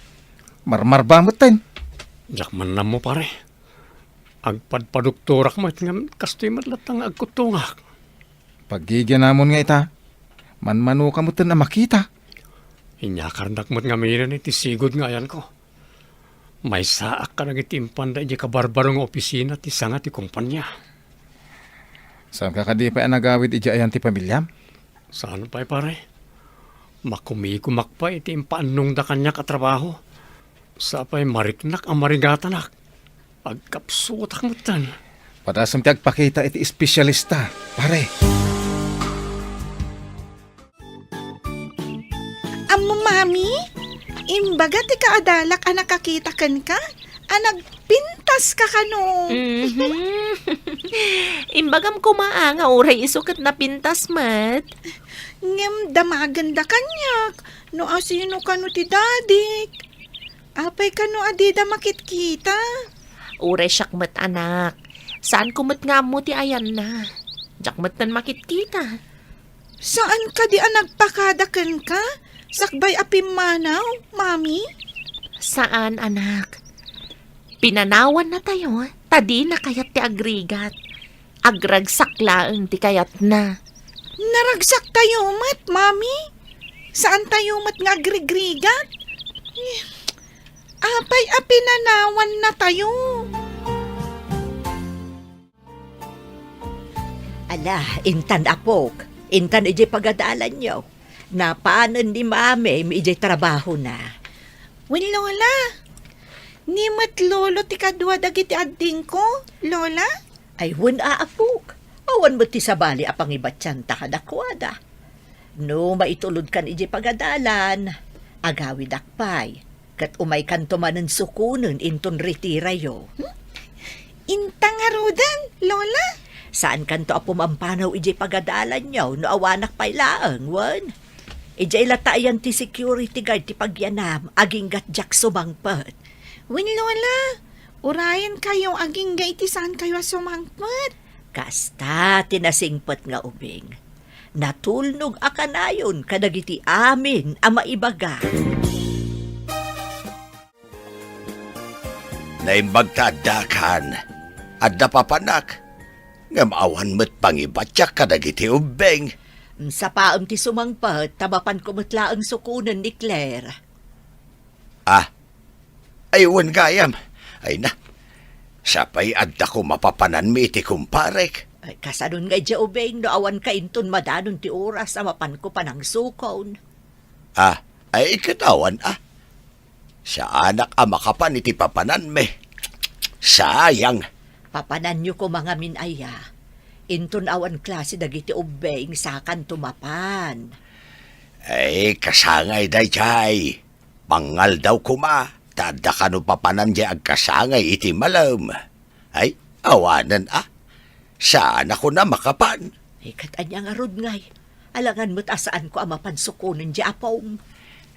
Marmar ba mo ten? Jak man na mo pare. Agpadpadukturak mo nga kastoy matlatang agkutungak. Pagigyan namon nga ita. Manmanu ka mo ten na makita. Inyakarnak mo't nga mayroon iti sigod nga ayan ko. May saak ka nagitimpan da iti kabarbarong opisina ti sanga ti kumpanya. Saan ka kadi pa nagawid iti ayan ti pamilyam? Saan pa'y pare? Makumikumak pa iti impaanong da kanya katrabaho. Sapay mariknak ang marigatanak. Agkapsutak mo tan. Padasam ti agpakita iti espesyalista, pare. Amo, mami? Imbaga ti kaadalak a nakakita kan ka? Nagpintas ka kano? Imbagam kumaanga oray isukat na pintas mat. Ngem damaganda kanyak. No asino kano ti dadik. Apay kano adida makitkita. Oray siyak mat anak. Saan ko mat nga mo ti ayan na? Jak mat nan makitkita. Saan ka di nagpakadakan ka? Sakbay apimanaw, mami? Saan anak? Pinanawan na tayo. Tadi na kayat ti agrigat. Agragsak laeng ti kayat na. Naragsak tayo mat, mami? Saan tayo mat nga agrigrigat? Apay apinanawan na tayo. Ala, intan apok. Intan ijay pagadalan nyo. Napaanan ni mami, may ijay trabaho na. Wen, Lola. Nimat lolo ti kadwa dagiti adding ko, Lola? Ay, wen aapuk. Awan mo ti sabali apang ibatyan ta kadakwada. No, maitulod kan ijay pagadalan. Agawi dakpay. Kat umay kan tumanan sukunan inton retirayo. Intang arudan, Lola? Saan kanto a pumampanaw ijay pagadalan nyo no awanak pay laang, wan? Ijay latayan ti security guard ti pagyanam, aging gatjak sumangpat. Wen, Lola, urayan kayo aging gaiti saan kayo sumangpet. Kasta tinasingpet nga ubing. Natulnog akanayon kadagiti amin ang maibaga. Naimbagtadakan at napapanak nga maawan mo't pangibatyak kadagiti ubeng. Sa paam ti sumangpet, tabapan kumutla ang sukunan ni Claire. Aywan gayam. Ay na, sapay adda ko mapapanan mi iti kumparek. Ay, kasanon nga dya ubing no awan ka inton madanon ti oras na mapan ko pa ng sukon. Ay katawan Sa anak makapan iti papanan me. Sayang. Papanan nyo ko mga minaya. Inton awan klase dagiti ubeng sakan tumapan. Ay kasangay dayjay. Pangal daw kuma. Tada ka no papanan dya ag kasangay iti malam. Ay, awanan Saan ako na makapan? Ikat anya nga rod ngay. Alangan mo't asaan ko ang mapansukunan dya apong.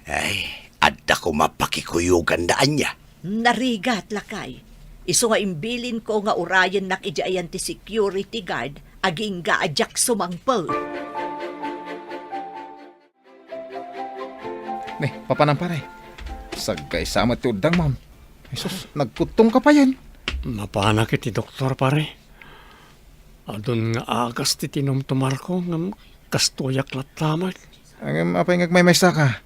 Ay, adda ko mapakikuyugan daan niya. Narigat lakay. Iso nga imbilin ko nga urayan nak ijayan ti security guard aging gaadyak sumangpel. Papanang pare. Sagay sama ti udang, ma'am. Jesus, nagputong ka pa yan. Napanak iti doktor pare. Adun nga agas ti tinumtumar ko ngam kastoyak latamat. Ang apay ngagmaymaysa ka.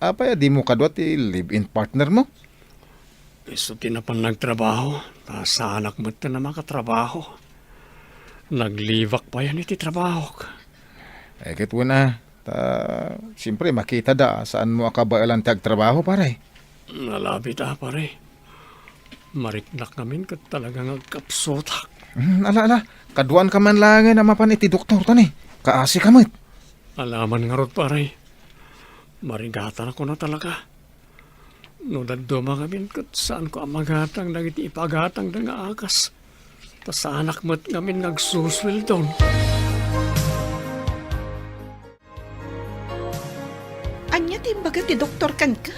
Apay, di mo kadwa ti live-in partner mo? Iso tinapan nagtrabaho. Sa anak mo na makatrabaho. Naglivak pa yan iti trabaho. Kit na. Siyempre, makita da saan mo akabailan tagtrabaho, pare. Nalabit pare. Mariknak namin kat talagang agkapsotak. Ala, kaduan ka man lang na mapan iti doktor to ni. Kaasi ka mo't. Alaman nga rod pare. Marigatan ako na talaga. No daduma kami kat saan ko ang magatang nagiti ipagatang na nga akas. Ta sa anak mo't ngamin nagsuswil doon. Anya timbaga ti doktor kan ka.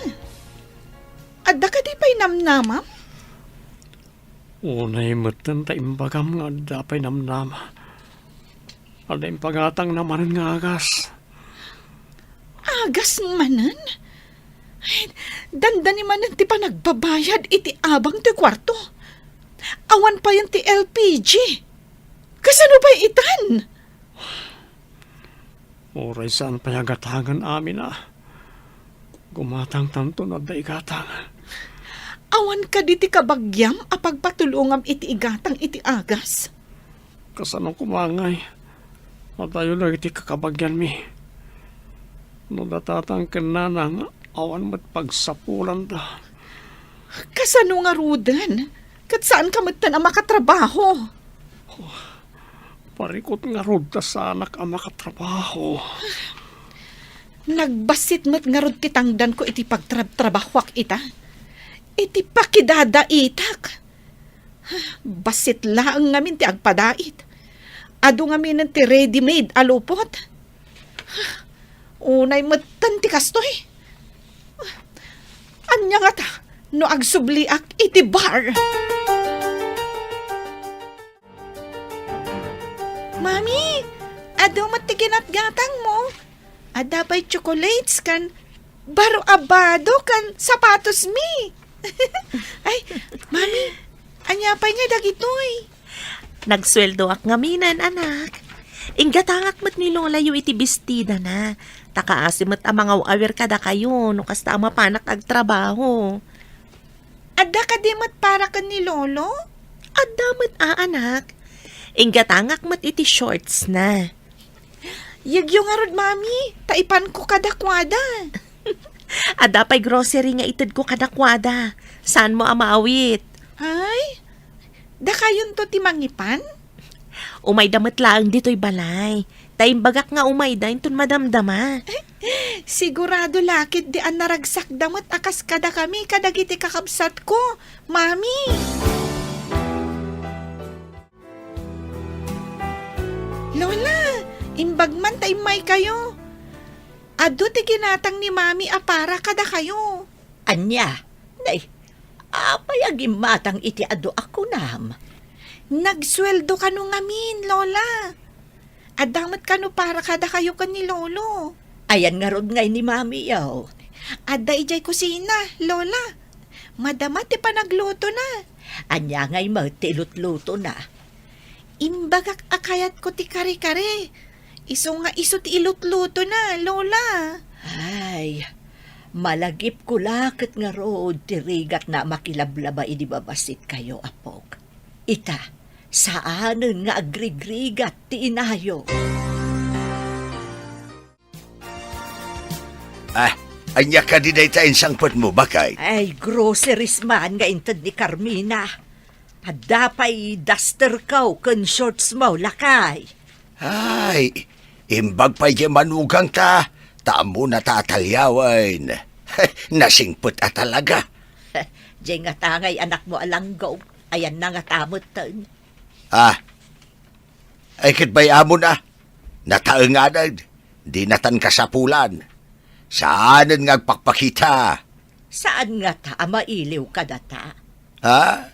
Adda ka di pa'y namnamam? Unay matan ta imbagam nga dapay namnama. Ada impagatang naman nga agas. Agas manan? Ay, dandani manan ti pa nagbabayad iti abang ti kwarto. Awan pa yan ti LPG. Kasano ba itan? Oray saan payagatangan amin Gumatang tanto na daigatang. Awan ka di ti kabagyam apagpatulungam iti igatang iti agas. Kasano kumangay. Matayo na iti kakabagyan mi. No datatang kanana awan mat pagsapulan ta. Kasano nga rudan? Kat saan ka matan ang makatrabaho? Parikot nga rod ta sa anak ang makatrabaho. Nagbasit mat nga rod titangdan ko iti pagtrabahwak ita. Iti pakidada itak. Basit laang ngamin ti agpadait. Ado ngamin ti ready-made alupot. Unay matan ti kastoy. Anya nga ta, no agsubliak iti bar. Mami, ado matiginat gatang mo. Ada ba'y chocolates kan baro abado kan sapatos mi. Ay, mami, anya pa'y nga dagitoy. Nagsweldo ak ngaminan, anak. Inggatangak mat ni Lola yu iti bestida na. Takaasimot ang mga awer kada kayo no kasta ang mapanak agtrabaho. Ada ka di mat para ka ni Lolo? Ada mat anak. Inggatangak mat iti shorts na. Yagyo nga rod, mami. Taipan ko kadakwada. Ada pa'y grocery nga itid ko kadakwada. Saan mo amaawit? Ay, da kayon to ti mangipan? Umay damat laang dito'y balay. Taimbagak nga umay da intun madamdama. Sigurado lakit di an naragsak damat akas kada kami kadagiti kakabsat ko, mami. Lola, imbag man taimay kayo. Ado ti ginatang ni mami apara kada kayo. Anya, nay, apay agim matang iti ado ako nam. Nagsweldo ka no ngamin, Lola. Adamat ka no para kada kayo kan ni Lolo. Ayan nga rod ngay ni mami yaw. Ada ijay kusina, Lola. Madama ti panagluto na. Anya ngay magtilutluto na. Imbagak akayat ko ti kare-kare. Iso nga iso ti ilutluto na, Lola. Ay, malagip ko lakit nga rod ti rigat na makilablaba idibabasit kayo, apog. Ita, saanen nga agrigrigat ti inayo. Anya ka di day tayo sangpot mo, bakay? Ay, groceries man nga intad ni Carmina. Hadapay duster kaw kun shorts mo, lakay. Ay, imbag pa'y manugang ta. Tamo na tatalyawan. Nasingpot a talaga. Diyan nga tangay anak mo alanggaw. Ayan na nga tamot tan. Ay kitbay amo na. Nataenganan. Di natan kasapulan. Saanan nga agpakpakita? Saan nga ta mailiw ka data? Ha?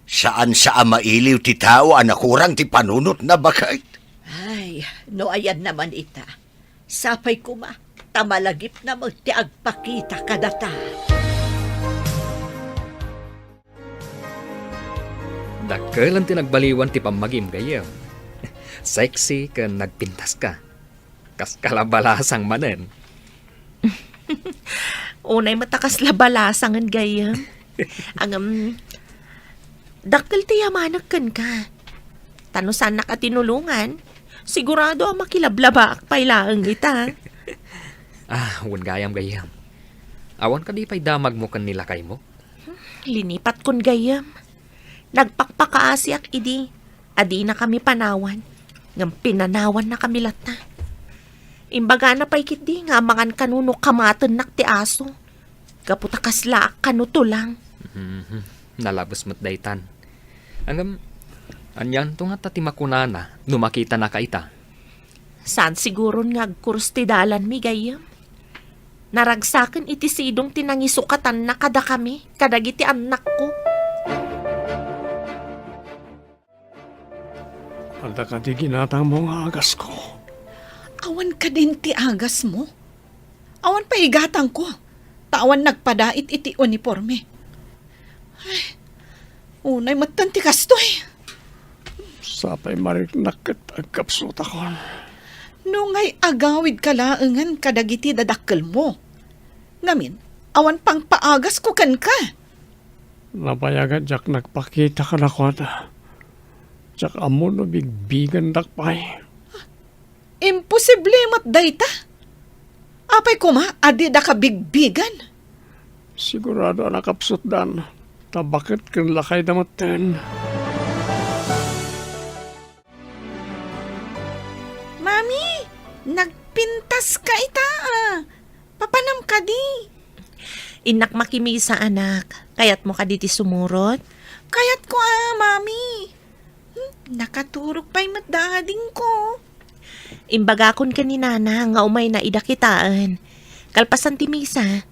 Saan sa mailiw ti tao anakurang ti panunot na bakit? Ay, no ayan naman ita. Sapay kuma, tamalagip na mo ti agpakita ka data. Dakkel ang tinagbaliwan ti pamagim gayo. Sexy ka nagpintas ka. Kas kalabalasang manen. Unay matakas labalasangan gayam. Ang dakkel ti yamanak kan ka. Tano saan nakatinulungan? Sigurado ang makilablaba pailaang kita. Wan gayam gayam. Awan ka di pa'y damag mo kan nilakay mo? Linipat kon gayam. Nagpakpakaasiak idi. Adi na kami panawan. Ngam pinanawan na kami lata. Imbaga na pa'y kiti nga mangan kanuno kamaten nak ti aso. Kaputakas laak kanuto lang. Nalabos mo't daytan. Angam, anyan to nga tati makunana, numakita na kaita. Saan siguro nga agkurs ti dalan mi gayam? Naragsakan iti sidong tinangisukatan na kada kami, kadagiti anak ko. Anda ka di ginatang mo nga agas ko. Awan ka din ti agas mo. Awan pa igatang ko. Tawan nagpadait iti uniforme. Ay, unay matan ti kastoy. Sapay mariknak kat agkapsot ako. Nungay agawid kalaengan kadagiti dadakkel mo. Ngamin, awan pang paagas ko kan ka. Napayagan jak nagpakita ka na ko na. Jak amo no bigbigan dakpay. Imposible mat dayta. Apay kuma, adi da ka bigbigan. Sigurado nakapsot dan. Tabakit kan lakay damaten. Mami, nagpintas ka ita. Papanam ka di. Inak makimisa anak, kayat mo ka diti sumurot? Kayat ko mami. Nakaturok pa'y matdading ko. Imbagakon ka ni nana nga umay na idakitaan. Kalpasan ti misa,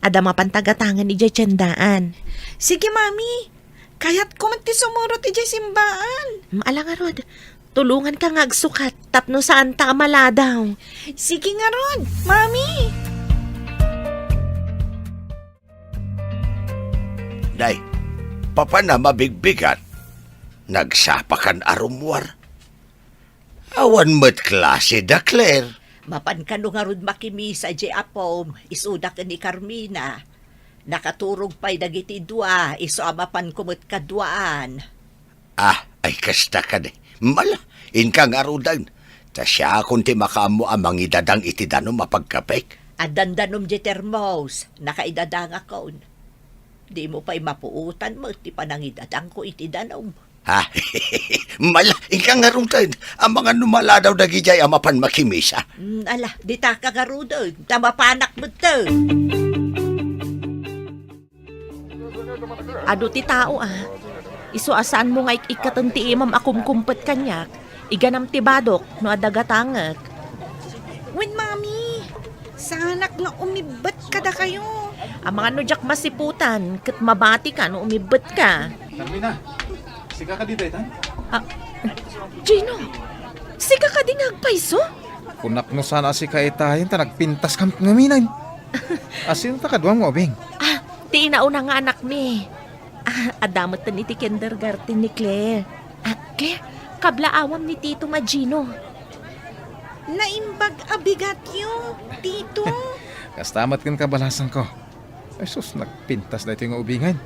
ada mapantagatangan ijay tiyandaan. Sige mami, kayat ko man ti sumurot ijay simbaan. Maala nga rod, tulungan ka nga agsukat tapno saan ta maladaw. Sige nga ron, mami. Day, papa na mabigbigat. Nagsapakan arumwar. Awan mo't klase da, Claire. Mapan ka no nga rod makimisa di apom, isuda ka ni Carmina. Nakaturog pa'y dagiti dua, iso amapan kumot kadwaan. Ay kasta ka de. Mala, inkang arudan. Ta siya kung ti makamu amang idadang iti danom mapagkapek. Adandanom di termos, nakaidadang akon. Di mo pa'y mapuutan mo, ti panangidadang ko iti danom. Ha? Mala, ika nga rumtad. Ang mga numala daw dagijay amapan makimisa. Ala, di ta kagarudod, tamapanak mo to. Ado ti tao Isu asaan mo nga ikatan ti imam akumkumpet kanyak. Iganam ti badok no adagatangak. Wen, Mami, sa anak nga umibat kada kayo. Ang mga nujak masiputan, kat mabati ka no umibet ka. Carmina, sika ka dito, itan? Gino, sika ka din agpaiso? Kunak no sana si kaitahin ta nagpintas kam ngaminan. Asin ta kadwang mo, Bing? Ti inauna nga anak mi. Adamot ta ni ti kindergarten ni Claire. Claire, kabla awam ni Tito nga Gino. Naimbag abigat yo, Tito. Kastamat kan kabalasan ko. Ay sus, nagpintas na ito yung ubingan.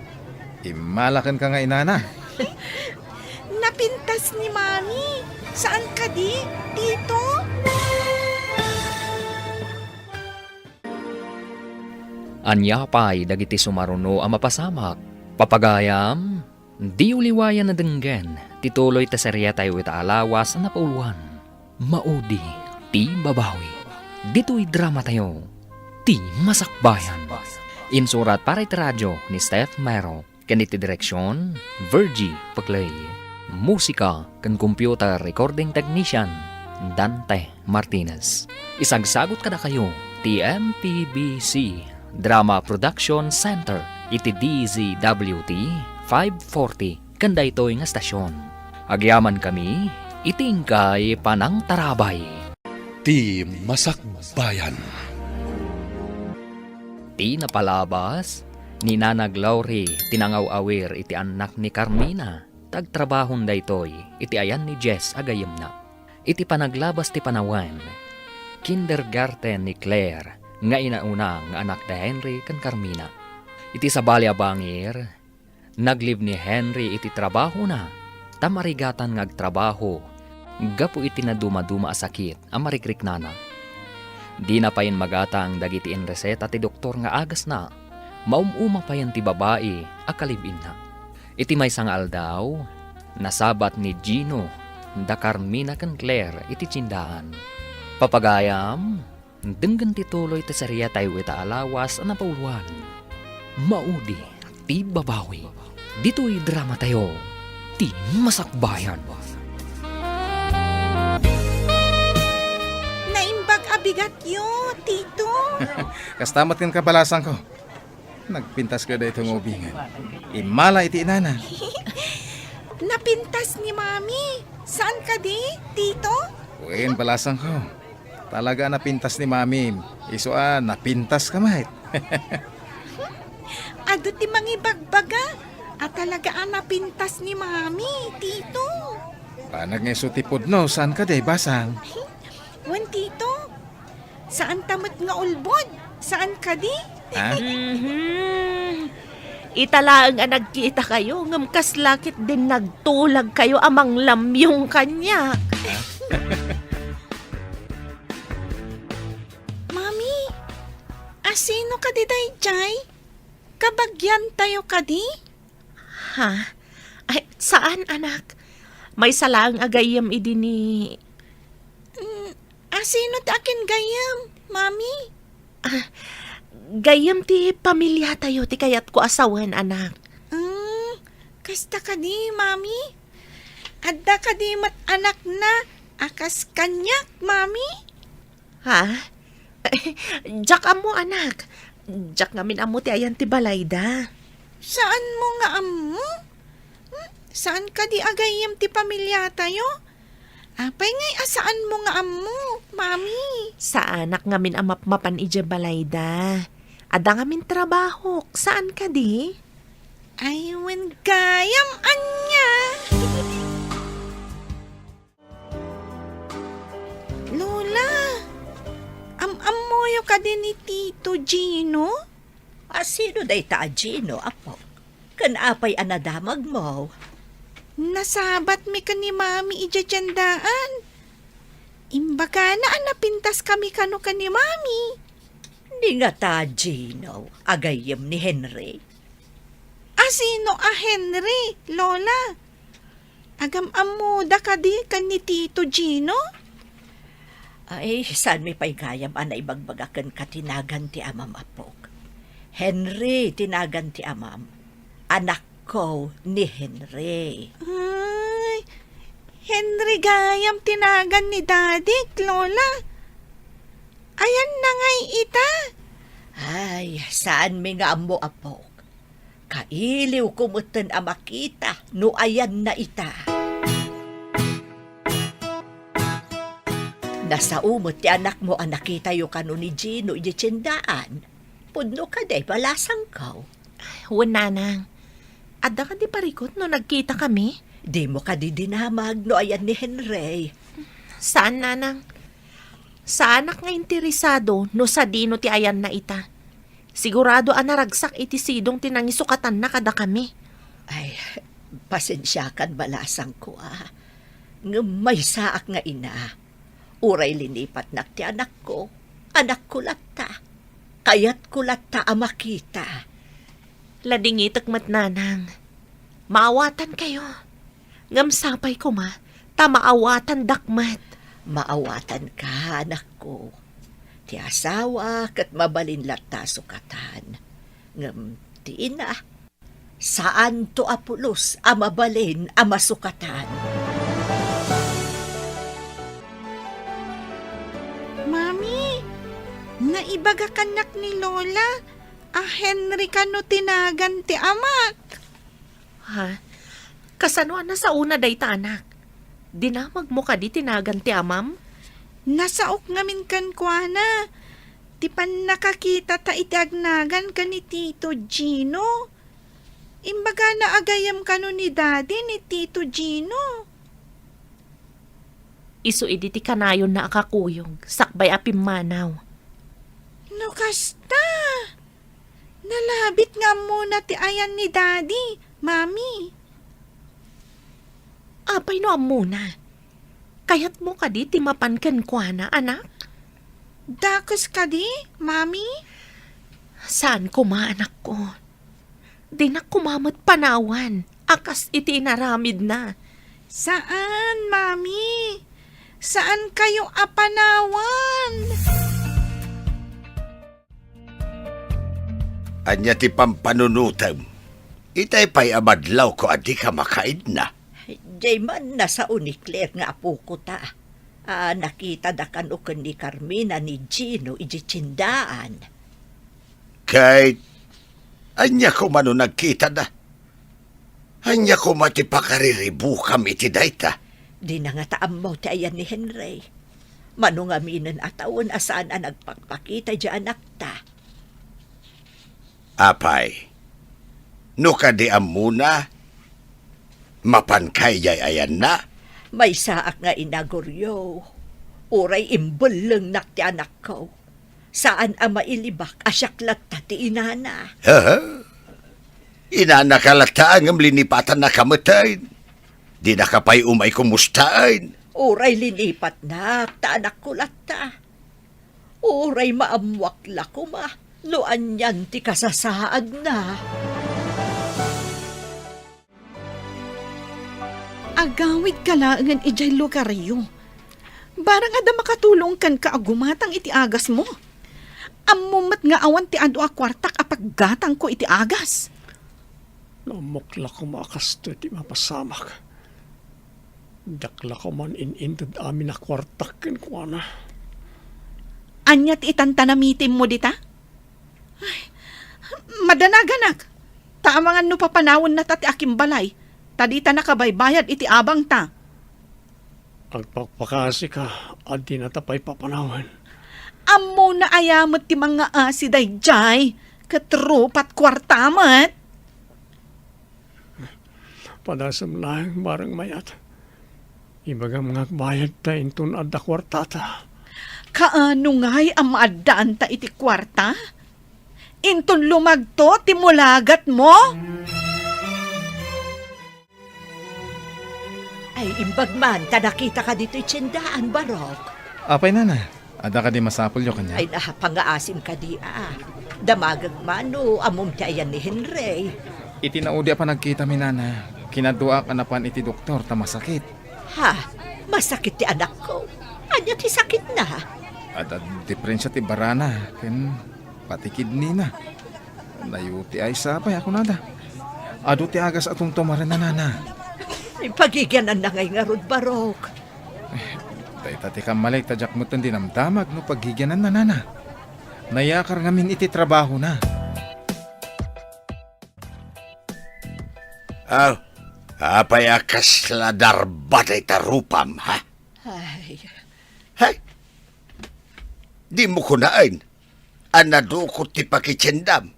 Imalakan ka nga inana. Napintas ni Mami. Saan ka di, Tito? Anya pa'y dagiti sumaruno ang mapasamak. Papagayam, di uliwayan na denggen, tituloy ta serya tayo ita alawas na napauluan. Maudi, ti babawi. Dito'y drama tayo, ti masakbayan. Insurat para iti radyo ni Steph Mero, kaniti direksyon, Virgie Paglay. Musika kan computer recording technician, Dante Martinez. Isagsagot kada kayo, ti MPBC Drama Production Center, iti DZWT 540, kanda ito'y nga stasyon. Agyaman kami, itingkay panang tarabay. Ti Masakbayan. Ti napalabas, ni Nanag Lauri tinangaw-awir iti anak ni Carmina. Tagtrabahon da ito'y, iti ayan ni Jess agayem na. Iti panaglabas ti panawan, kindergarten ni Claire, nga inauna nga anak da Henry kan Carmina. Iti sabali abangir, naglib ni Henry iti trabaho na, tamarigatan nga agtrabaho, gapu iti na dumaduma a sakit, ang marikrik nana. Di na payin magatang dagiti in reseta ti doktor nga agas na, maumuma payan ti babae, akalibin na. Iti may sangal daw, nasabat ni Gino, da Carmina kan Claire iti tsindahan. Papagayam, denggan tituloy ti serya tayo ita alawas na pauluan. Maudi, ti babawi. Dito'y drama tayo, ti masakbayan. Naimbag abigat yo, Tito. Kastamat kan kabalasan ko. Nagpintas ka da itong ubingan. Imala iti inana. Napintas ni Mami. Saan ka di, Tito? Uwin, balasan ko. Talaga napintas ni Mami. Isuan, napintas ka mahit. Ado ti mangibagbaga. At talaga napintas ni Mami, Tito. Panag nga sutipod no, saan ka day basang? Wan, Tito. Saan tamot nga ulbod? Saan ka di? Ha? Italaang nga nagkita kayo, ngam kaslakit din nagtulag kayo amang lamyong kanya. Mami, asino ka di day, Jay? Kabagyan tayo ka di? Ha? Ay, saan anak? May salang agayam idi ni... Asino akin gayam, Mami? Gayam ti pamilya tayo, ti kayat ko asawan anak. Kasta ka di, Mami? Adda ka di mat anak na akas kanyak, Mami? Ha? Jak amo anak. Jak ngamin amo ti ayan ti balayda. Saan mo nga amo? Saan ka di agayam ti pamilya tayo? Apay ngay asaan mo nga amo, Mami? Sa anak ngamin amap-mapan ije balayda. Ada ngamin trabaho. Saan ka di? Ay, wen gayam anya. Lola, am-amoyo ka din ni Tito Gino? Asino day ta, Gino, apo? Kanapay anadamag mo. Nasabat mi ka ni Mami ija tiyandaan. Imbaga na napintas kami kano ka ni Mami. Ni nga ta, Gino, agayem ni Henry. Sino Henry, Lola? Agam amuda ka di kan ni Tito Gino? Ay, saan may paygayam ana ibagbagakan katinagan ti amam apok. Henry, tinagan ti amam. Anak ko ni Henry. Ay, Henry gayam tinagan ni Daddy, Lola. Ayan na ngay ita. Ay, saan may nga amo apok? Kailiw kumutan a makita, no ayan na ita. Nasa umot ti anak mo ang nakita yung kano ni Gino iti tsindaan. Pudno ka day, balasang kaw. Wananang. Adda ka di parikot no nagkita kami? Di mo ka di dinamag no ayan ni Henry. Saan, nanang? Sa anak nga interesado no sa dino ti ayan na ita. Sigurado naragsak iti sidong tinangisukatan na kada kami. Ay, pasensyakan balasang ko May saak nga ina. Uray linipat nak ti anak ko. Anak ko latta. Kayat ko latta makita. Ladingitak mat nanang. Maawatan kayo. Ngamsapay ko tamaawatan dakmat. Maawatan ka, anak ko. Ti asawa kat mabalin latta sukatan. Ngam ti ina. Saan to apulos mabalin masukatan? Mami, naibaga kanak ni Lola. Henry kano tinagan ti amak. Ha? Kasanuan na sa una day ta anak. Dinamag mo ka di tinagan ti amam? Nasaok ngamin kan kwa na. Ti pan nakakita ta itagnagan ka ni Tito Gino. Imbaga na agayam kano ni Daddy ni Tito Gino. Isu idi ti kanayon na akakuyog. Sakbay apim manaw. No kasta. Nalabit nga muna ti ayan ni Daddy, Mami. Apay no amuna. Kayat mo ka di timapankan kwa na anak? Dakos ka di, Mami? Saan ko anak ko? Di na kumamat panawan. Akas iti inaramid na. Saan, Mami? Saan kayo apanawan? Anya ti pampanunutam. Itay pa'y amadlaw ko adi ka makaid na. Jayman nasa unikler nga apo ko ta. Nakita da kan ukan ni Carmina ni Gino iji tsindaan. Kahit anya ko mano nagkita da. Anya ko mati pakariribu kami ti dayta. Di na nga taam mo ti ayan ni Henry. Manong aminan atawon asaan nagpagpakita di anak ta. Apay, no kadi amuna, mapankayay ayan na. May saak nga inaguryo. Uray imbuleng nak ti anak ko. Saan mailibak asyaklat ta ti inana. Inanakalata ang linipatan na kamatay. Di na kapay umay kumustain. Uray linipat na ta anak ko lata. Uray maamwakla ko Noan yan ti kasasaad na. Agawid ka laangan ijay lugaryo. Barang ada makatulong kan ka agumatang iti agas mo. Amumat nga awan ti adu akwartak apaggatang ko iti agas. Namukla ko makasto ti mapasamak. Dakla ko man inintad amin na kwartak ken ko na. Anya ti itantanamitin mo dita? Ay, madanaganak. Taamangan no papanawon na tati aking balay. Tadita na kabaybayad iti abang ta. Agpakpakasi ka, adi na tapay papanawan. Amo na ayamot ti mga asiday jay. Katrupat kwartamat. Padasam lang barang mayat. Ibaga mga bayad ta intun adda kwartata. Kaano nga'y ang maadaan ta iti kwarta? Inton lumagto ti mulagat mo? Ay imbag man, nakita ka dito tsindaan, Barok. Apay na. Ada ka di masapol yo kanya. Ay pangaasim ka di Damagag mano, amom ti ayan ni Henry. Iti naudi pa nagkita mi nana. Kinadua ka na pan iti doktor ta masakit. Ha? Masakit ti anak ko. Anya ti sakit na. At diferensya ti barana. Ken pati kidney na. Nayuti ay sapay ako nada. Ado ti agas atong tumarin na nana. Ay pagigyanan na ngay nga rod barok. Tati ka malay tadyak mo tandi namdamag no paghigyanan na nana. Nayakar ngamin iti trabaho na. Apay akas ladar batay tarupam, ha? Ay, Hay? Di mo kunain. Anadukot ti pakitsendam.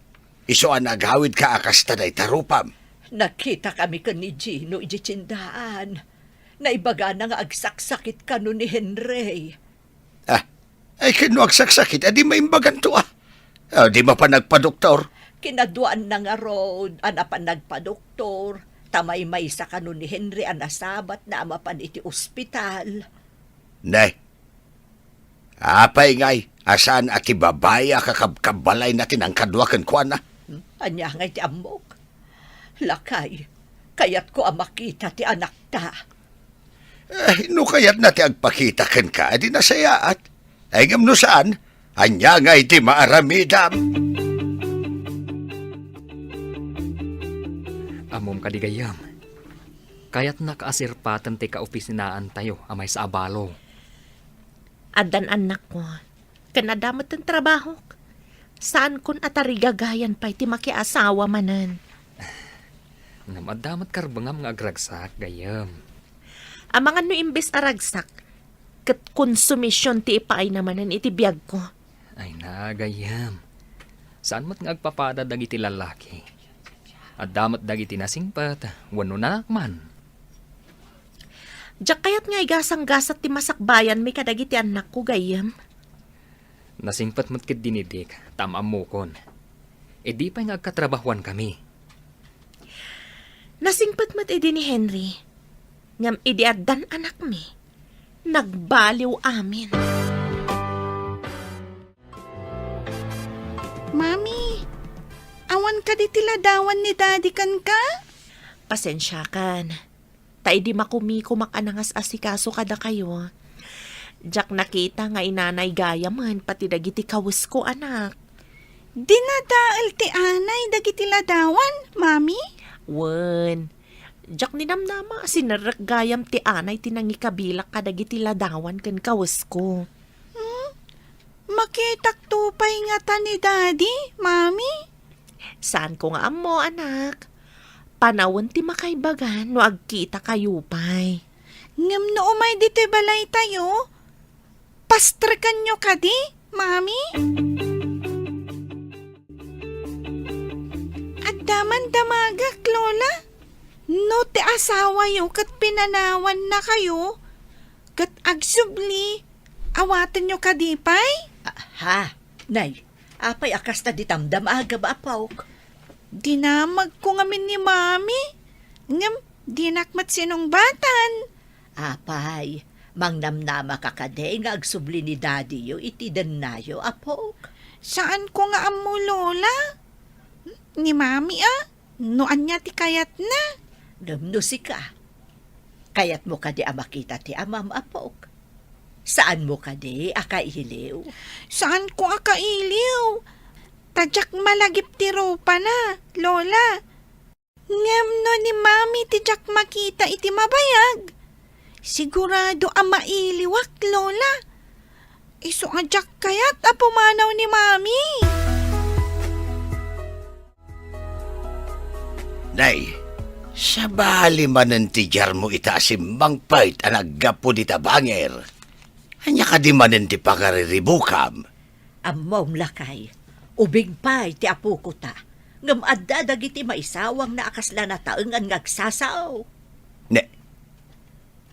Iso ang naghawid ka akas taday tarupam. nakita kami ka ni Gino iji tsindaan. Naibaga na nga agsaksakit ka no ni Henry. Ay kinuagsaksakit, adi maimbagan to di ma pa nagpa-doktor. Kinaduan na nga road, anapan nagpa-doktor. Tamay may sa kano ni Henry anasabat na amapan iti ospital. Nay, apay ngay, asan ati babaya kakabkabalay natin ang kadwakan ko na? Anya nga iti amok. Lakay, kayat ko ang makita ti anak ta. No kayat na ti agpakita ken ka, adi nasayaat. Ay ngam no saan, anya nga iti maaramidam. Amom kadigayam. Kaya't nakaasirpatan ti kaopisinaan tayo amay sa abalo. Adan anak ko, kanadamot ang trabaho. Saan kun atarigagayan pa iti makiasawa manan? Namadamat karbangam nga agragsak, gayam. Ang mga no imbes aragsak, kat konsumisyon ti ipaay namanan iti biyag ko. Ay na, gayam. Saan mat nga agpapada dagiti lalaki? At damat dagiti nasingpat, wano na man. Diyak kayat nga igasang-gasat ti masakbayan may kadagiti anak ko gayam. Nasingpat mat kit dinidik, tamam mo kon. E di pa nga agkatrabahuan kami. Nasingpat mat idi ni Henry. Ngam idi adan anak mi. Nagbaliw amin. Mami, awan ka di tiladawan ni daddy kan ka? Pasensya kan. Ta idi makumiko makanangas asikaso kada kayo. Diyak nakita nga inanay gaya man pati dagiti kawis ko anak. Dinadaal ti anay dagiti ladawan, mami? Wen. Diyak ninamnama sinarak gayam ti anay tinangikabilak kadagiti ladawan ken kawis ko. Makitak tupay nga ta ni daddy, mami? Saan ko nga amo anak? Panawon ti makaibagan no agkita kayo pay. Ngam no umay dito balay tayo? Pastrekan nyo ka di, mami? At daman damagak, lola. No ti asawa yo kat pinanawan na kayo. Kat agsubli, awatan nyo ka di pay? Ha? Nay, apay akas na ditamdam aga ba apawk? Dinamag ko ngamin ni mami. Ngam, dinakmat sinong batan. Apay, mangnamnama ka kade nga agsubli ni daddy yo iti nayo apawk. Saan ko nga amo, lola? Ni mami noan niya ti kayat na. Namnusi ka. Kayat mo kade makita ti amam apawk. Saan mo kade akailiw? Saan ko akailiw? Tadyak malagip ti ropa na, lola. Ngam no ni mami tijak makita iti mabayag. Sigurado mailiwak, lola. Iso ajak kayat pumanaw ni mami. Nay, sa bali manen ti jar mo itaasim mangpait ang aggapo di tabanger. Anya ka di manen ti pakariribukam. Amom lakay. Ubing pay ti apo ko ta. Ngam adda dagiti maisawang na akasla na taengan ngagsasaw. Ne,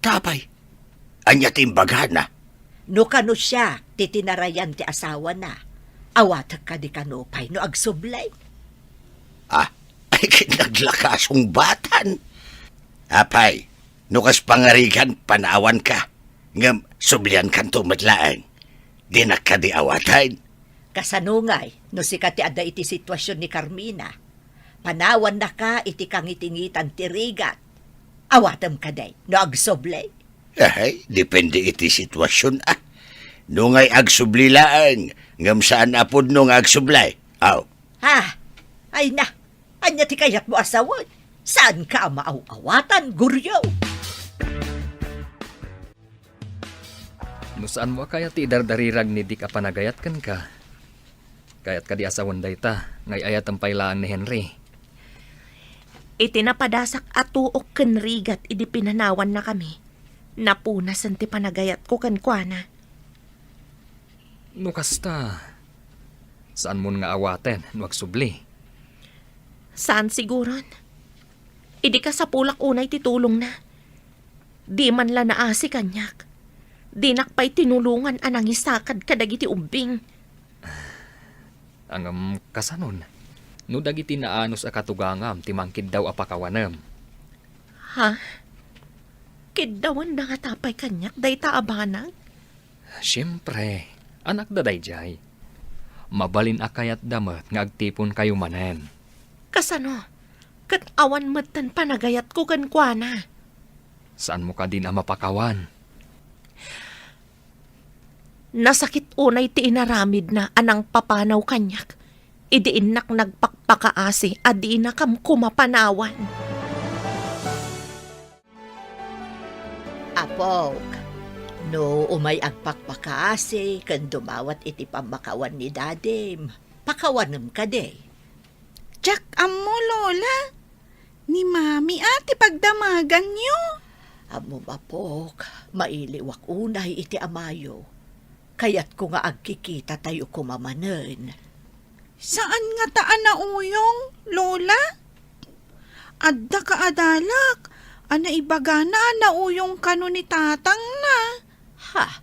tapay, anya ti imbagahan na. No kano siya, titinarayan ti asawa na. Awat ka di kano pay no agsublay. Ay kinaglakasong batan. Apay, nukas pangarigan panawan ka. Ngam, Sublian kanto matlaang. Di na ka di awatan. Kasanungay, no si kati ada iti sitwasyon ni Carmina. Panawan na ka iti kangitingitan tirigat. Awatam ka day, no agsoblay. Ay, depende iti sitwasyon Nungay agsublilaan, ngam saan apod nung agsublay. Aw, Ha? Ay na, anya ti kayat mo asawan. Saan ka maaw-awatan, guryaw? No saan mo kaya ti dardarirag ni di ka panagayat kan ka? Kayat ka di asawan dayta, ngay ayat ang pailaan ni Henry. Iti napadasak atuok ken rigat idi pinanawan na kami. Napunasan ti panagayat ko kan kuana. No kasta, saan mo nga awaten, no agsubli? Saan siguron? Idi ka sa pulak unay titulong na. Di man la naasi kanyak. Di nakpay tinulungan anang isakad kadagiti umbing. Ang kasanon, no dagiti naanos a katugangam, timangkid daw apakawanam. Ha? Kiddawan na nga tapay kanyak, day taabanag? Siyempre, anak da dayjay. Mabalin akayat damat nga agtipon kayo manen. Kasano? Kat awan matan panagayat ko kan kuana. Saan mo ka din ang mapakawan? Nasakit unay ti inaramid na anang papanaw kanyak. Idiin nak nagpakpakaasi, adi na kam kumapanawan. Apok, no umay agpakpakaasi, kan dumawat iti pamakawan ni Dadim. Pakawanam ka day. Jack, amo, Lola. Ni Mami ati pagdamagan niyo. Amo mapok, mailiwak unay iti amayo. Kayat ko nga agkikita tayo kumamanen. Saan nga taan na uyong, Lola? Adda ka adalak. Ana ibaga na uyong kano ni tatang na. Ha?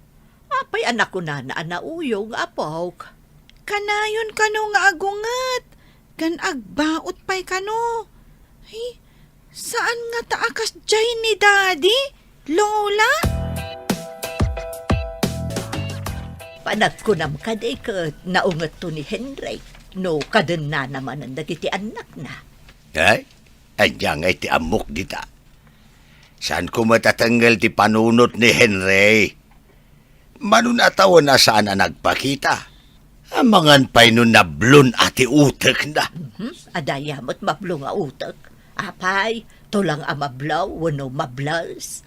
Apay anak ko na nauyong, apok. Kanayon kano nga agungat. Gan agbaot pa'y kano. Ay, saan nga taakas jay ni Daddy, Lola? Panagkunam ka day ka naungat to ni Henry. No, kaden na naman ang dagiti anak na. ay, anyang ay ti amok dita. Saan ko matatanggal ti panunot ni Henry? Manunatawa na saan na nagpakita. Amangan pa'y nun nablon ati utek na. Adayamot mablo nga utak. Apay, tulang amablaw, wano mablas.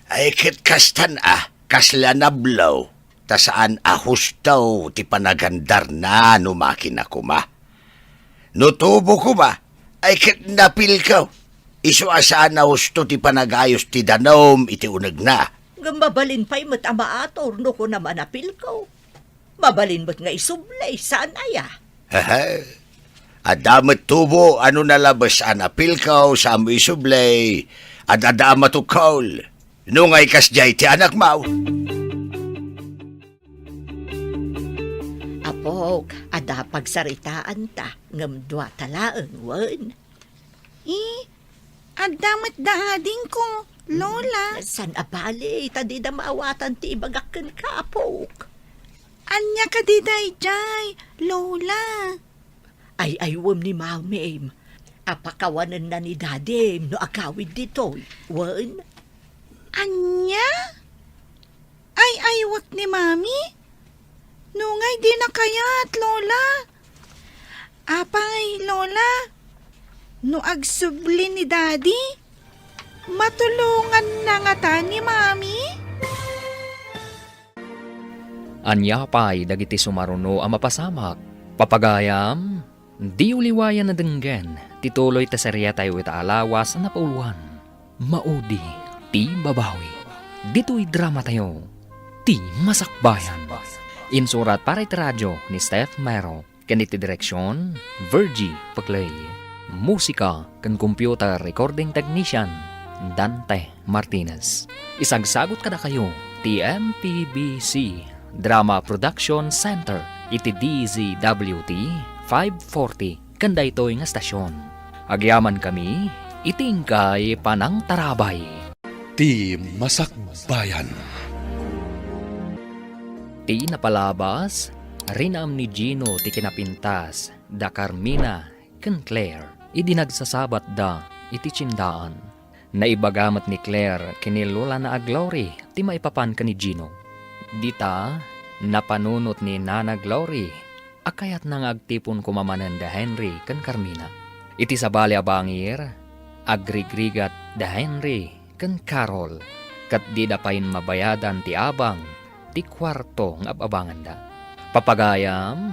Ay kit kastan kasla nablaw. Ta saan ahustaw ti panagandar na numakin ako ma. Nutubo ko ba? Ay kit napilkaw. Iso asaan na husto ti panagayos ti danom iti unag na. Mabalin pa'y mat amaator no ko naman apil ko. Mabalin mo't nga isublay, saan aya? Haha. Adamat tubo, ano nalabas anapil ka sa mo isublay. At adama to kaul. Nungay kasjay ti anak mau. Apok, ada pagsaritaan ta, ngamdwa talaan, wan. Adamat daading ko, Lola. San abali, tadi na maawatan ti ibagakan ka, apok. Anya ka di dayjay, Lola. Ay wam ni Mamim. Apakawanan na ni Dadim no agawid dito, wan. Anya? Ay aywak ni Mami? Nungay di na kayat, Lola. Apay, Lola. No agsubli ni Daddy, matulungan na nga ta ni Mami. Anya pa'y dagiti sumaruno ang mapasamak. Papagayam, di uliwayan na denggen, tituloy ta serya tayo itaalawas na pauluan. Maudi, ti babawi. Dito'y drama tayo, ti masakbayan. Insurat para iti radyo ni Steph Mero, kaniti direksyon, Virgie Paglay. Musika kan computer recording technician, Dante Martinez. Isagsagot kada kayo, ti MPBC Drama Production Center, iti DZWT 540, kanda ito'y nga stasyon. Agyaman kami, itingkay panang tarabay. Ti Masakbayan. Ti napalabas, rinam ni Gino ti kinapintas, da Carmina, ken Claire, idinagsasabat da iti tsindaan. Naibagamat ni Claire kinilola na Glory ti maipapan ka ni Gino. Dita, napanunot ni Nana Glory, akayat nang agtipon kumamanan da Henry ken Carmina. Iti sabali abangir, agrigrigat da Henry ken Carol, kat di dapain mabayadan ti abang, ti kwarto ng ababangan da. Papagayam,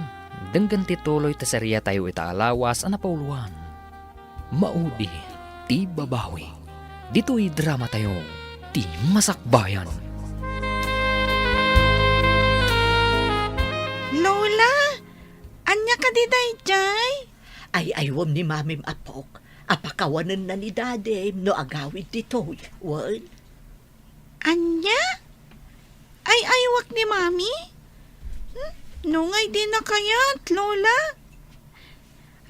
denggan ti tuloy ta serya tayo ita alawas ana pauluan. Maudi, ti babawi. Dito'y drama tayo, ti masakbayan. Lola, anya ka di dayjay? Ay aywam ni mamim apok. Apakawanan na ni dade no agawid ditoy. Wan? Anya? Ay aywak ni mami? Nungay din na kayat, Lola?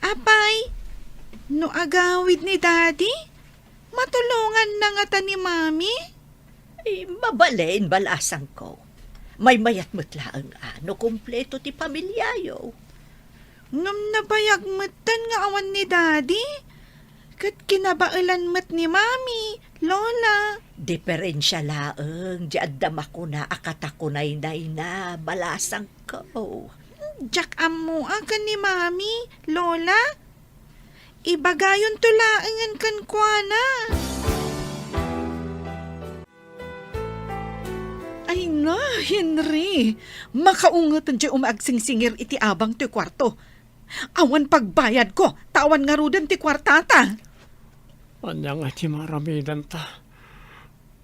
Apay, no agawid ni daddy? Matulungan na nga ta ni mami? Ay, mabalain balasang ko. May mayat mutlaang ano, kompleto ti pamilyayo. Ngam nabayag matan nga awan ni daddy? Kat kinabailan mat ni mami, Lola. Diferensya laeng, di addam ako na akatakunay na balasang ko. Jack amo akan ni mami, Lola. Ibagayon tulaangan kan kuana. Ay na, Henry. Makaungatan di umagsingsingir iti abang ti kwarto. Awan pagbayad ko, tawan nga rudan ti kwartata. Anya nga ti maramidan ta.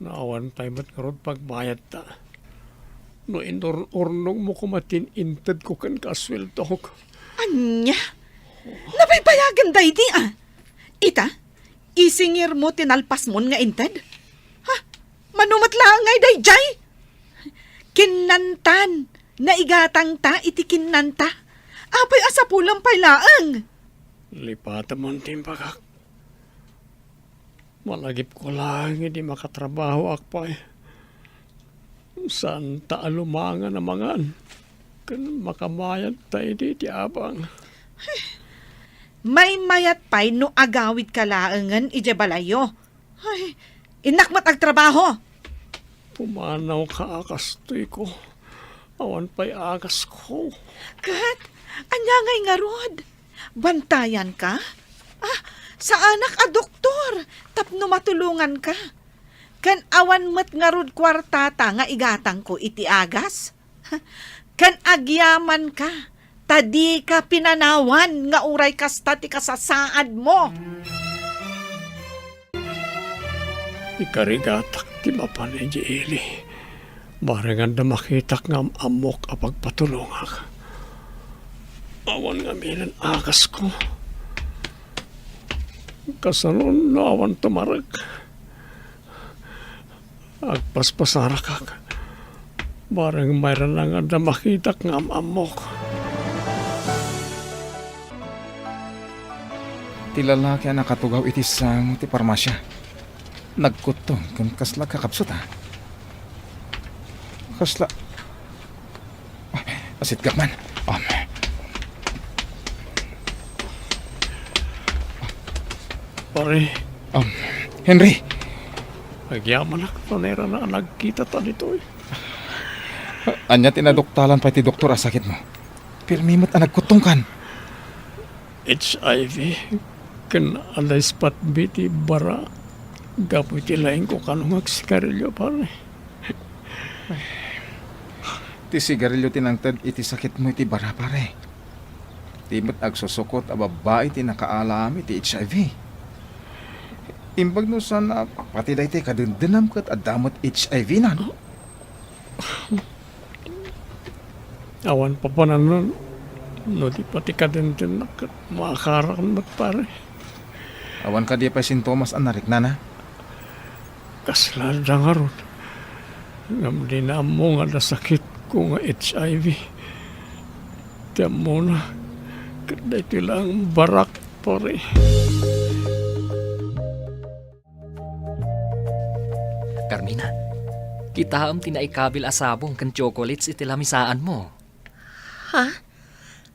Naawan tayo ba't karod pagbayad ta. No inurnong mo kumatin inted ko kan kaswelto ko. Anya? Napaypayagan day di Ita, isingir mo tinalpas mo nga inted? Ha? Manumat lang ngay day jay? Kinantan, naigatang ta iti kinanta. Apay asapulang pailaang. Lipatan mo ang timpagak. Malagip ko lang, hindi makatrabaho akpay. Saan ta alumangan na mangan? Kan makamayad tayo di abang. May mayat pay no agawid kalaangan ije balayo. Ay, inakmat ag trabaho. Pumanaw ka akastoy ko. Awan pa'y agas ko. Kat, anya ngay nga rod. Bantayan ka? Sa anak a doktor. Tapno matulungan ka. Kan awan mat nga rod kwartata nga igatang ko iti agas. Kan agyaman ka. Tadi ka pinanawan nga uray kasta ti kasasaad mo. Ikarigatak ti mapanay di ili. Barangan na makitak nga amok a pagpatulungak. Awan nga minan agas ko. Kasanon na awan tumarag. Agpaspasarak kag. Barang mayroon lang nga na makitak nga amok. Ti lalaki ang nakatugaw iti sang ti parmasya. Nagkutong kan kasla kakapsot Kasla... asit gakman. Pare, Henry! nagyaman ako panera na nagkita ta dito Anya tinadoktalan pa ti doktor asakit mo. Pirmimot ang nagkutong kan. HIV kan alay spat biti bara gapo iti laing ko kanong agsigarilyo pare. Ti sigarilyo tinangtad iti sakit mo iti bara pare. Timot agsusukot a babae ti nakaalami ti HIV. Imbag no sana pati dahi ti kadendendam kat adamot HIV na no? Awan pa pa na nun. No di pati ka din makakarakan ba't pare. Awan ka di pa sintomas ang narik na. Kaslada nga ron. Ngam di na mo nga nasakit ko nga HIV. Tiyan mo na. Kada ito lang barak pare. Carmina, Kita am tinaikabil asabong kan chocolates itilamisaan mo. Ha?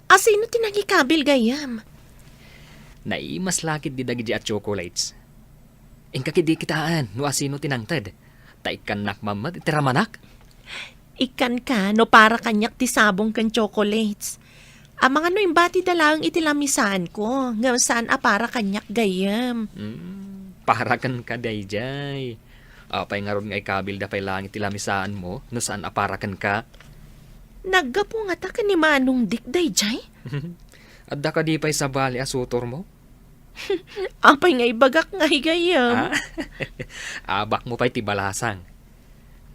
Asino tinagikabil gayam? Naimas lakit di dagi at chocolates. Ingka kidi kitaan no asino tinangted. Taikan nakmamad itiramanak. Ikan ka, no para kanyak ti sabong kan chocolates. Ang mga no imbati dalang itilamisaan ko, nga saan para kanyak gayam. Para kan ka dayjay. Apay nga ron nga ikabil da pay langit tilamisaan mo no saan aparakan ka. Naggapo nga ta ka ni Manong Dik dayjay? Adda ka di pay sa bali asutor mo. Apay nga ibagak nga higayam. Abak mo pa'y tibalasang.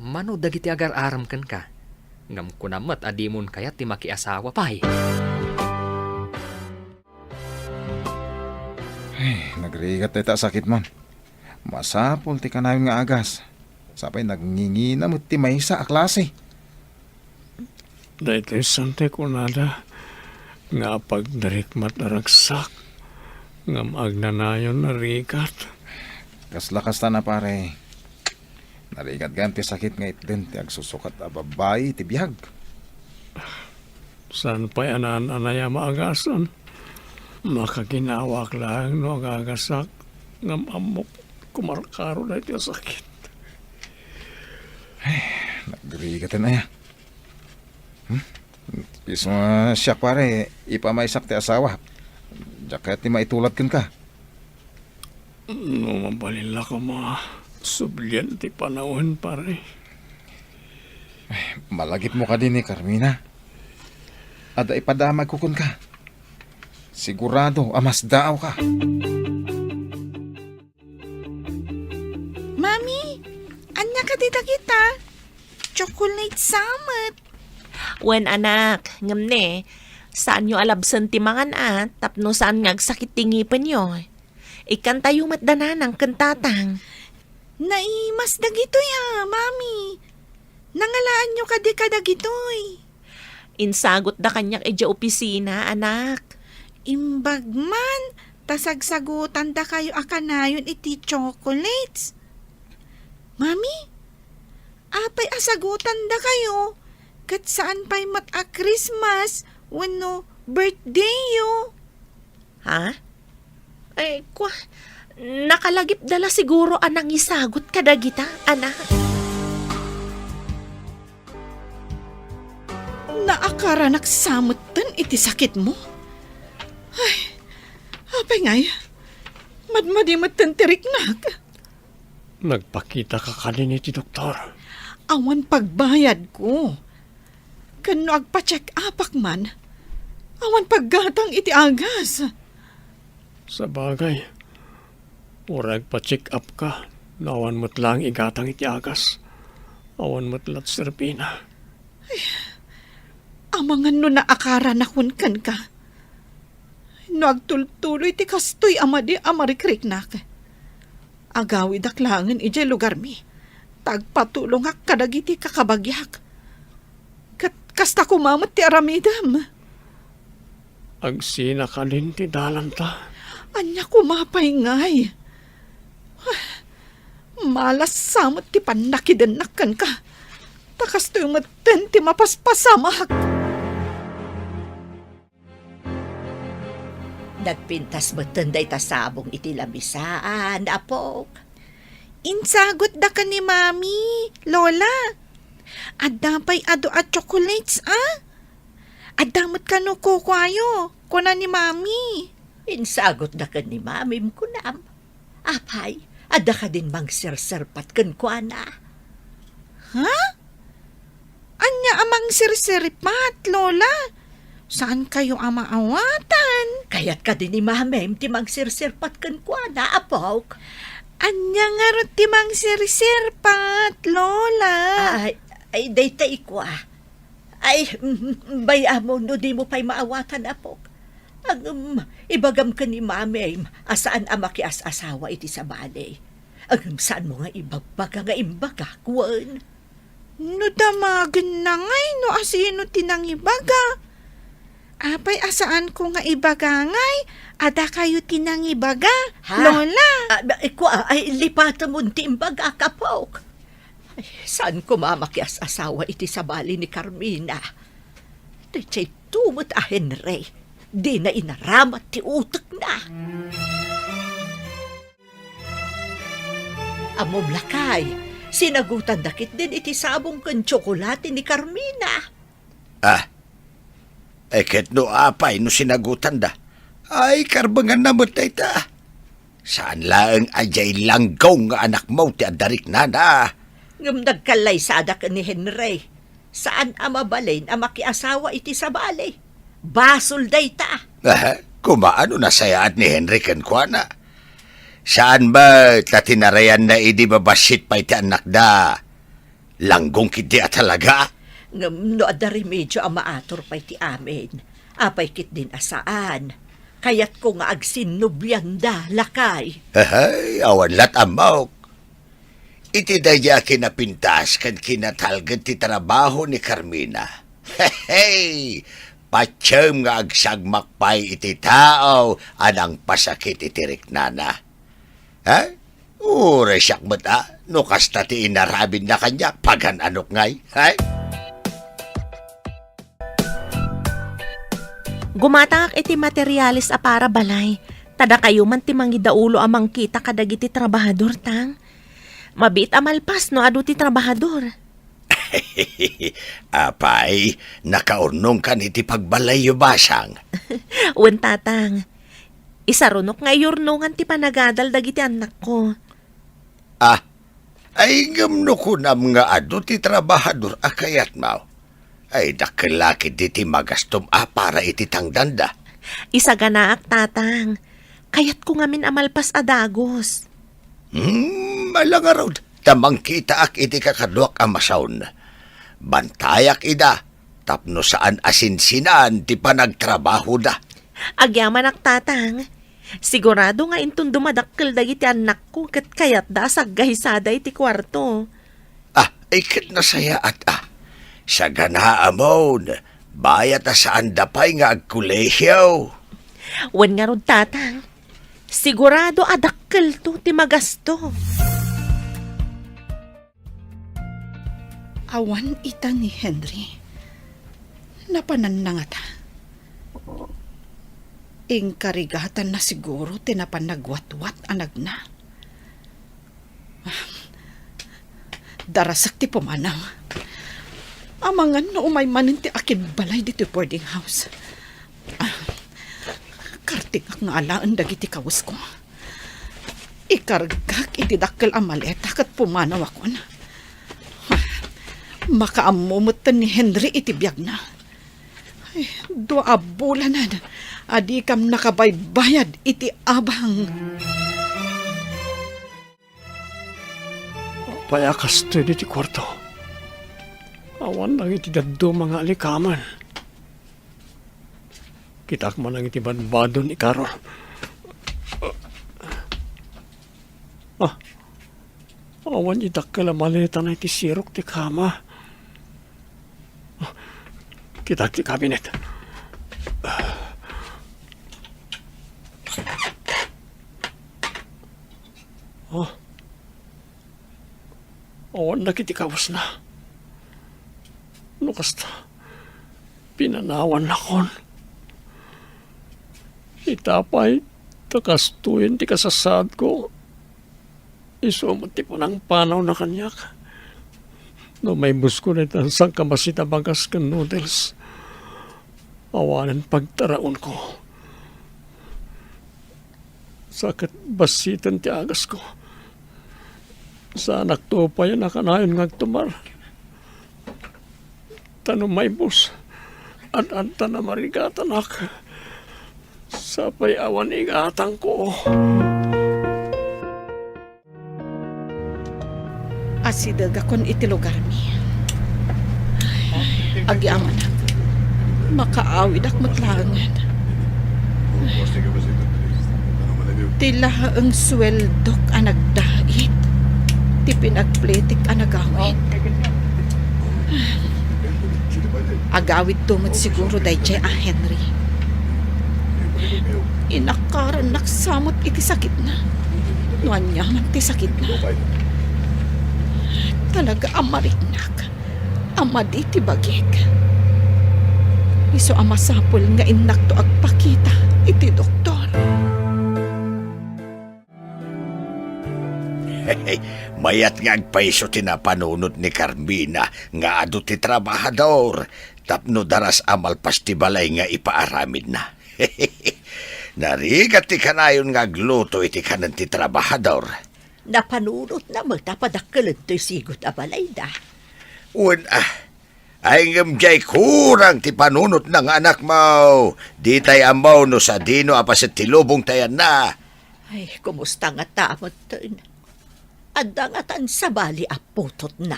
Mano dagiti agar aram kan ka. Ngam kunamat adimon kaya ti makiasawa pa'y. Nagrigat tayo sakit man. Masapol ti kanayon nga agas. Sapay nagngingina mo ti maysa a klase. Dahil sante ko nada nga pagdarikmat na ragsak ngam agnanayon na rigat. Kaslakas ta na pare. Narigat ganti sakit nga itden ti agsusukat a babae ti biyag. San pa'y anan-anaya maagasan? Makaginawak lang no agagasak ngam amok kumarkaro na iti sakit. Nagrigat na ya. Pis mo siya pare, ipamaysak ti asawa. Jaket ti maitulad kan ka. No mabalila ka mga sublian ti panahon pare. Malagip mo ka din ni Carmina. Ada ipadamag kukun ka. Sigurado, amas daaw ka. Mami, anya ka dita kita? Chocolate samet. Wen anak, ngam ne, saan nyo alabsan ti mangan at tapno saan ngagsakit tingipan nyo. Ikan tayo matdananang kantatang. Naimas dagitoy mami. Nangalaan nyo kadi kadagitoy. Insagot da kanyak edya opisina, anak. Imbagman, tasagsagutan da kayo akanayon iti chocolates. Mami, apay asagutan da kayo. Kat saan pa'y mat-a Christmas, wano birthday yo. Ha? Eh, nakalagip dala siguro anang isagot kadagita, anak. Naakara naksamutan iti sakit mo. Ay, apay ngay, madmadimutan tirik nak. Nagpakita ka kanini ti doktor. Awan pagbayad ko. Kano agpa-check upak man. Awan paggatang iti agas. Sa bagay, urag pa-check up ka. Nawan mo't lang igatang iti agas. Awan mo't lat serpina. Amangan no naakara na kunkan ka. No agtultuloy ti kastoy amadi amarikrik-nak. Agawi daklangan ije lugar mi. Tagpatulong ak kadagiti kakabagyak. Kasta kumamot ti aramidam. Agsina ka din ti dalanta. Anya kumapay ngay. Malas samot ti panakidenakan ka. Takas to yung maten ti mapaspasamak. Nagpintas beton day tasabong iti labisaan, apok. Insagot da ka ni Mami, Lola. Adapay ado at chocolates, Adamot ka no kukwayo, kuna ni Mami. Insagot na ka ni mamim kunam. Apay, ada ka din mang sirserpat kan kuana. Ha? Anya amang sirsiripat, Lola? Saan kayo amaawatan? Kaya't ka din ni mamim ti mang sirserpat kan kuana, apok. Anya nga ron ti mang sirsirpat, Lola? Ay, dayta ikwa. Ay, baya mo no di mo pa'y maawatan, apok. Ang ibagam ka ni mami, asaan ama kias asawa iti sa balay. Ang saan mo nga ibagbaga nga imbaga, kuwan. No damagan na ngay, no asino tinangibaga. Apay asaan ko nga ibaga ngay, ada kayo tinangibaga, Ha? Lola. Ikwa, ay lipatan mo ti imbaga, kapok. Saan ko mamakyas asawa iti sa bali ni Carmina? Diyay tumot a Henry. Di na inaramat ti utak na. Amo blakay, sinagutan dakit din iti sabong kan tsokolate ni Carmina. Ket no apay no sinagutan da. Ay, karbangan na mo ta. Saan lang ajay langgaw nga anak mo ti adarik na na? Ngam nagkalay sada ka ni Henry. Saan amabalin ang makiasawa iti sa bali? Basol day ta. Kumaano na sayaat ni Henry Kenkwana? Saan ba tatinarayan na idi babasit pa iti anak da? Langgong kiti at talaga? Ngam no adari medyo ang maator pa iti amin. Apay kit din asaan. Kayat ko nga agsinubyan da lakay. Awan lat amok. Iti daya kinapintas kan kinatalgan ti trabaho ni Carmina. Patsam nga agsagmakpay iti tao anang pasakit iti riknana. Ure siyak mata, no kasta ti inarabin na kanya pagan anok ngay. Gumatangak iti materialis a para balay. Tada kayo man ti mangidaulo amang kita kadagiti trabahador tang. Mabit amalpas no adu ti trabahador. Apay, nakaurnong ka ni ti pagbalayo basang. Wen tatang. Isarunok nga yurnungan ti panagadal dagiti anak ko. Ay ngamno ko nam nga adu ti trabahador akayat mau. Ay dakelaki di ti magastom para iti tangdanda. Isa ganaak tatang. Kayat ko ngamin amalpas adagos. Malangarod, tamang kita ak iti kakadwak amasaon. Bantayak ida, tapno saan asinsinan ti panagtrabaho da. Agyaman ak tatang. Sigurado nga intun dumadakkel dagiti anak ko ket kayat da saggahisada iti kwarto. Ikat na saya at sa ganaamon, bayat saan dapay nga agkulehyaw. Wen nga rod tatang. Sigurado adakkel to ti magasto. Awan ita ni Henry. Napanan na nga ta. Ingkarigatan na siguro tinapanagwat-wat anag na. Darasak ti pumanang. Amangan no umay manin ti akin balay dito boarding house. Karting ak nga alaan dagiti kawas ko. Ikargak itidakkel ang maleta kat pumanaw ako na. Makaamumutan ni Henry itibiyag na. Ay, 2 bulanan. Adi kam nakabaybayad iti abang. Payakas to di ti kwarto. Awan lang iti daddo mga alikaman. Kitak man ang iti banbadon ni Karol. Awan itak ka la maleta na iti sirok ti kama. Kitak ti kabinet. Awan na kiti kawas na. Kasta pinanawan na kon. Itapay, takastuin ti kasasad ko. Isumot ti po ng panaw na kanyak. No may busko na itansang kamasita bagas ka noodles. Awanan pagtaraon ko. Sakit basitan ti agas ko. Sa anak to pa yan nakanayon ngagtumar. Tanong may bus. Anta na marigatan ak. Sapay awan igatang ko. Asidag akon iti lugar mi. Agyaman ak. Makaawid ak matlangan. Tila ang sweldok ang nagdait. Ti pinagpletik ang nagawin. Agawid tumot siguro dayjay a Henry. Inakaran naksamot iti sakit na. Nuan niya man ti sakit na. talaga amarinak. Ama di ti bagik. Iso ama sapol nga inak to agpakita iti doktor. Mayat nga agpaiso tinapanunod ni Carmina nga adu ti trabahador tapno daras amal pastibalay nga ipaaramid na. Narigat ti kanayon nga agluto iti kanan ti trabahador. Napanunot na magtapadakkelan to'y sigot abalay da. Ay ngamjay kurang ti panunot ng anak mo. Di tay amaw no sa dino apasit ti lubong tayan na. Ay, kumusta nga tamot ton? Adda nga tan sa bali aputot na.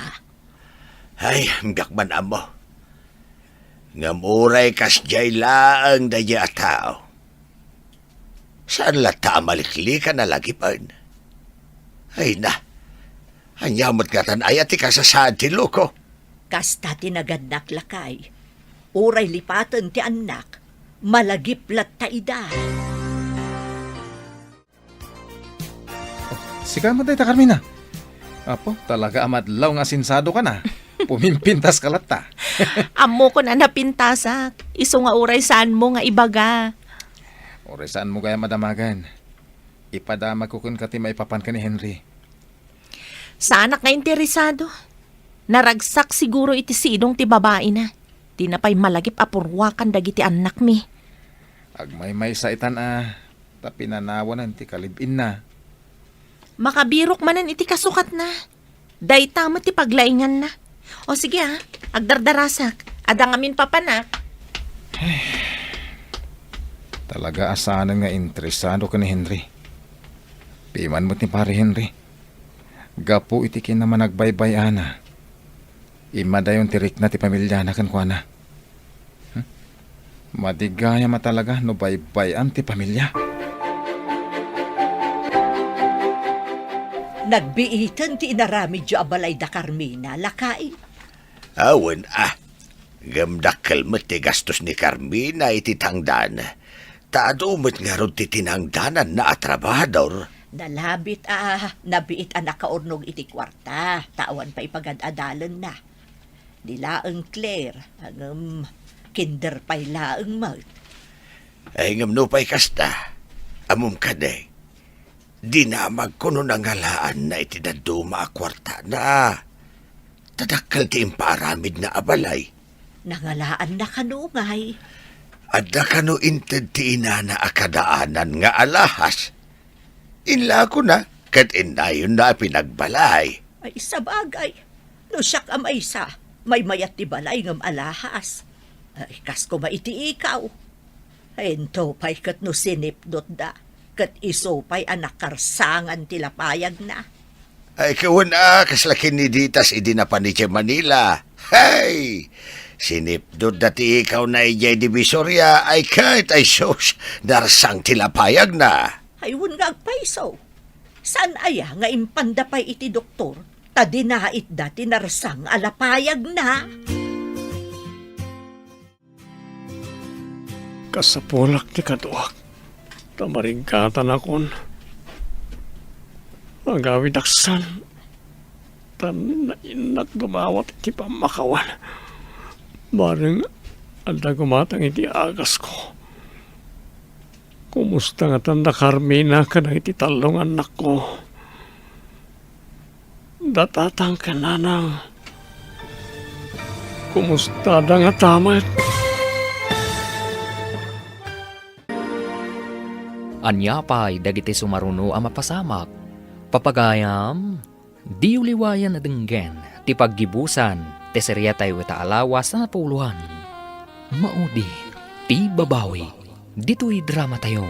Ay, gakman amo. Ngamuray kas jay laang daya tao. Saan lata malikli ka na lagi pa? Ay na, anyamot ka tan ayat ti kasasad ti loko. Kasta tinaganak lakay. Uray lipatan ti anak. Malagiplat ta ida. Sika mo tayo, Carmina. Apo, talaga amadlaw nga sinsado ka na. Pumimpintas ka lata. Amo ko na napintasak. Iso nga uray saan mo nga ibaga. Oray saan mo kaya madamagan? Ipadamag ko kun kati maipapan ka ni Henry. Sa anak nga interesado. Naragsak siguro iti sidong ti babae na. Di na pa'y malagip apurwakan dagiti anak mi. Agmay-may sa itan tapinanawanan ti kalibin na. Makabirok manan iti kasukat na. Day tama ti paglaingan na. O sige agdardarasak. Adang amin papanak. Talaga asanan nga interesado ka ni Henry. Piman mo't ni pare Henry. Gapo iti kinaman nagbaybay ana. Imadayon tirik na ti pamilya na kan kwa na. Madigaya matalaga no baybayan ti pamilya. Nagbiitan ti inarami jo abalay da Carmina lakay. Awan gamdakkel met ti gastos ni Carmina iti tangdan. Taadumot nga ron ti tinangdanan na atrabahador. Nalabit nabiit anak kaurnog iti kwarta. Tawan pa ipagad-adalan na. Dilaang Claire, ang kinder pa'y laang mag. Ay ngam no pa'y kasta. Amom kaday. Dinamag ko nun ang halaan na itidaduma a kwarta na. Tadakkal ti imparamid na abalay. Nangalaan na kanungay. Adda kano inted ti inana akadaanan nga alahas. Inla ko na, kat inayon na pinagbalay. Ay sabagay. No siyak amay sa, may mayat ti balay ngam alahas. Ay kas ko maiti ikaw. Ento pa'y kat no sinipdot da. Kat iso pa'y anak karsangan ti lapayag na. Ay kawan kaslakin ni Ditas idi na pa ni Manila. Hey! Sinipdod dati ikaw na ijay divisorya ay kahit ay sos darsang tilapayag na. Ayun nga agpaiso. Saan aya nga impanda pa'y iti doktor? Ta dinait dati narsang alapayag na. Kasapulak ti kaduak. Tamaringkatan akon. Agawid aksan. Tan na inak dumawat iti pamakawan. Bareng anda gumatang iti agas ko. Kumusta nga tanda Carmina ka na iti talong anak ko. Datatang ka nanang. Kumusta da nga tamat? Anya pa'y dagiti sumaruno ang mapasamak. Papagayam, di uliwayan na denggen, ti paggibusan, ti seryatay wita alawas na napuluhan. Maudi, ti babawi, dito'y drama tayo,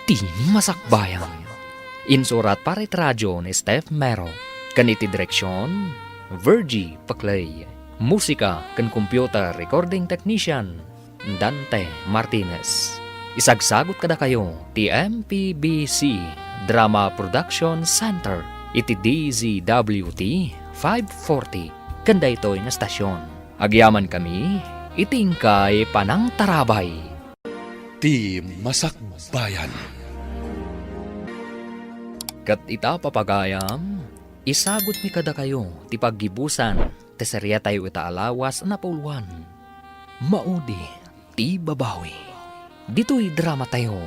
ti masakbayan. Insurat parit radyo ni Steph Mero, kaniti direksyon, Virgie Paclay, musika kan computer recording technician, Dante Martinez. Isagsagot kada kayo ti MPBC Drama Production Center iti DZWT 540 kanda ito'y na stasyon. Agyaman kami itingkay panang tarabay. Ti Masakbayan. Kat ita papagayam Isagot mi kada kayo, ti paggibusan, ti serya tayo itaalawas na pauluan. Maudi, ti babawi. Dito'y drama tayo,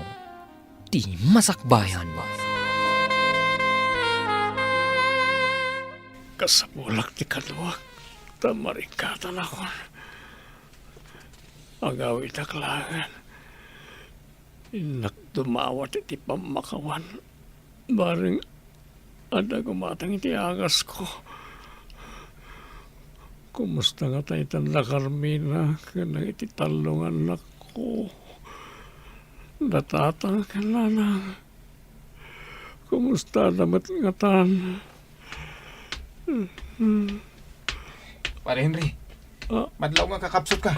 ti masakbayan. Kasapulak ti kaluwag, tamarikatan ako. Agawit aklangan. Inak dumawat iti pamakawan. Baring ada gumatang iti agas ko. Kumusta nga tayo tanda Carmina, kanang iti talong anak ko. Natatang ka na lang. Kumusta damat nga tan? Pare Henry, madlaw nga kakapsot ka.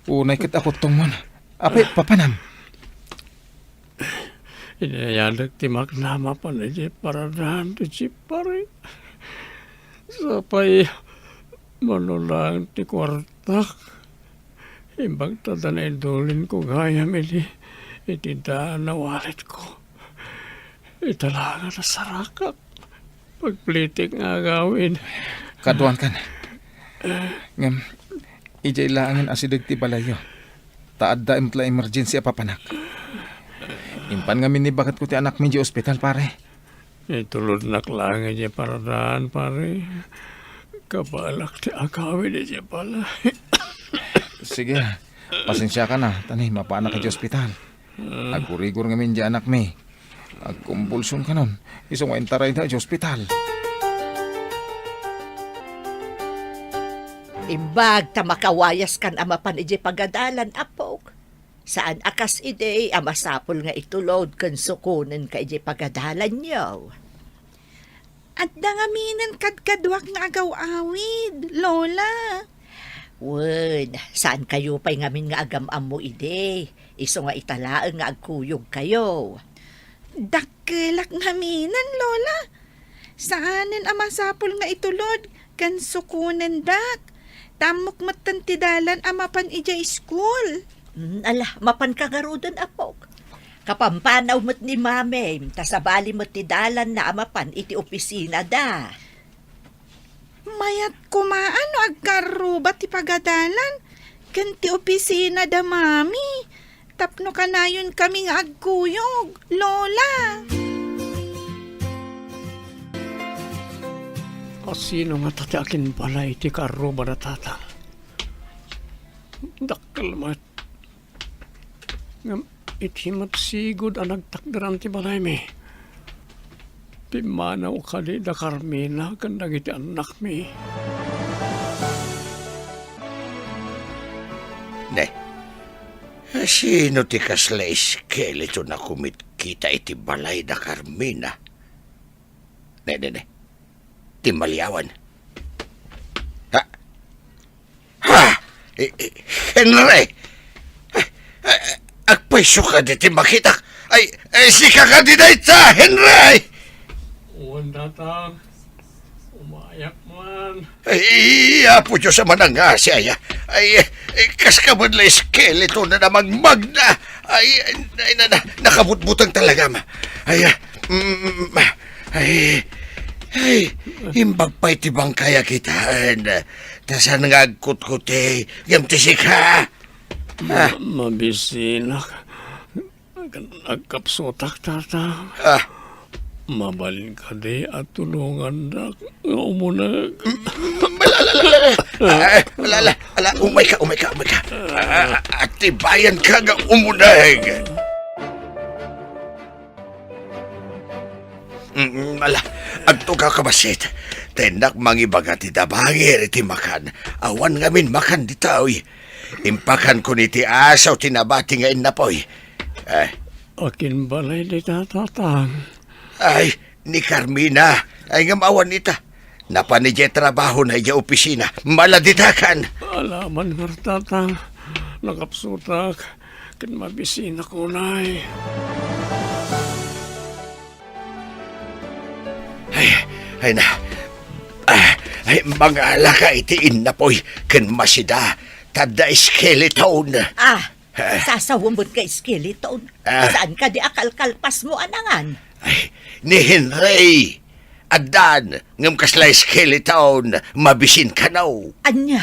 Unay kit ako tungman. Apay, papanam. Inayadag ti magnama pa na di paradahan ti si pare. Sapay manulang ti kwartak. Imbang tada na idulin ko gaya mili. Itidaan na walit ko. Italaga na sarakak. Pagplitik nga gawin. Kaduan kan. Ngam, ijay laangin asidag ti balayo. Taad da impla emergency a papanak. Impan nga minibakat ko ti anak mi di ospital pare. Itulod na klangan niya paradaan pare. Kabalak ti agawin niya pala. Sige, pasensya ka na. Tani, mapaanak ka di ospital. Agurigor nga min di anak mi. Agkumbulsyon ka nun. Isong waintaray na di ospital. Imbag ta makawayas kan amapan ije pagadalan apok. Saan akas ide amasapol nga itulod kan sukunen ka ije pagadalan niyo. At dangaminan kadkadwak nga agaw-awid, Lola. Wud, saan kayo pa'y ngamin nga agamam mo ide? Iso nga italaan nga agkuyog kayo. Dakkelak ngaminan, Lola. Saanen amasapol nga itulod, kan sukunen dak. Tamok matantidalan amapan ija school. Ala, mapan kagarudan apok. Kapampanaw mo't ni mame, tasabali mo't ti dalan na amapan iti opisina da. Mayat kumaan o agkarubat ti pagadalan. Ganti opisina da mami. Tapno kanayon kami nga agkuyog, Lola. Sino nga tatiakin pala iti karuba na tatang? Dakkel mat. Ngam iti matsigod ang nagtakdaran ti balay mi. Pimanaw ka di da Carmina kandag iti anak mi. Ne, sino ti kasla iskeleto na kumitkita iti balay da Carmina? Ne. Ti Malyawan. Ha? Henry! Agpaiso ka di ti makita. Ay, si kakandidate sa Henry! Uwan tatang. Umayak man. Ay, apo Diyos sa mananga siya. Ay, kas ka man la skeleto na namang magna. Ay, nakabutbutang talaga ma. Imbag pa itibang kaya kitaan. Tasan nga agkut-kuti. Gamtisik ha. Mabisinak. Agkapsotak tatang. Mabalin ka di at tulungan na umunag. Ala, umay ka. At tibayan ka nga umunag. Ala, agto ka kabasit. Tenak mangibaga ti dabangir iti makan. Awan ngamin makan di taoy. Impakan ko ni ti asaw tinabati nga inapoy. Akin balay di tatang. Ay, ni Carmina. Ay nga maawan nita. Napanidya trabaho na iya opisina. Maladitakan. Alaman nga tatang. Nakapsutak. Kan mabisina ko na eh. Ay na. Ay, mga alaka itiin na po'y kan masida. Tada skeleton. Sasawamot ka skeleton. Saan ka di akalkalpas mo anangan? Ni Henry. Adan, ngam kaslay skeleton, mabisin ka naw. Anya,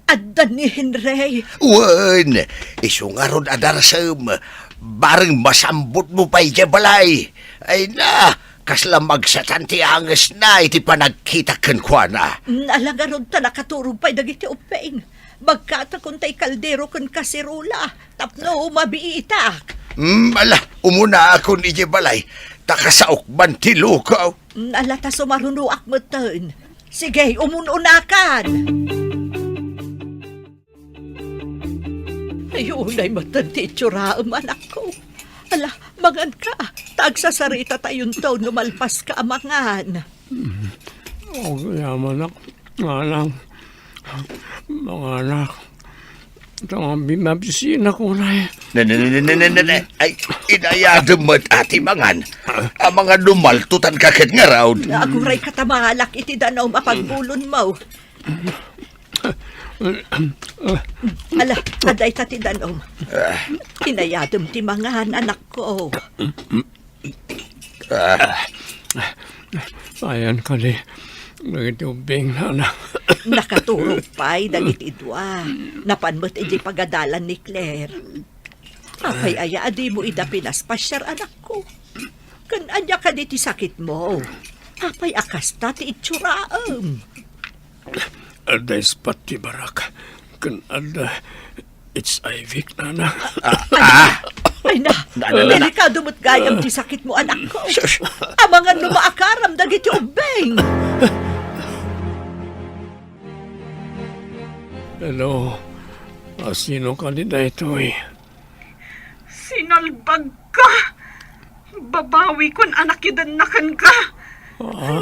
addan ni Henry. Wen, isungaron adarsam, bareng masambot mo pa'y balay. Ay na, kasla magsatanti angas na iti panagkita kwa na. Alagaron ta nakaturog pa'y dagiti upeng. Magkata kung tay kaldero kan kasirula. Tapno, mabiitak. Ala, umuna ako ni balay. Takasaok man ti lukaw. Alata sumarunuak mo ton. Sige, umununakan. Ayunay mo ton ti itsuraam, anak ko. Ala, mangan ka. Tagsasarita tayong taon numalpas ka amangan. Yaman ako. Alang. Mga anak. Ito ang bimabisina ko na eh. Ay, inayadam mo't ati mangan. Ang mga lumaltutan kakit nga raw. Aguray katamalak iti danaw mapagbulon mo. Ala, aday ta ti danaw. Inayadam ti mangan, anak ko. Ayan ka di. Nagitubing na anak. Nakaturog pa'y dagiti dua. Napanmot iti pagadalan ni Claire. Apay aya, adi mo ida pinaspasyar, anak ko. Kan anya ka di ti sakit mo. Apay akas ta ti itsuraam. Ada pati barak. Kan ada HIV na anak. Ay na, delikado mo't gayam ti sakit mo, anak ko. Amangan lumaakaram dagiti ubeng. Hello. Sino ka din na ito eh? Sinalbag ka. Babawi kon anak idanakan ka.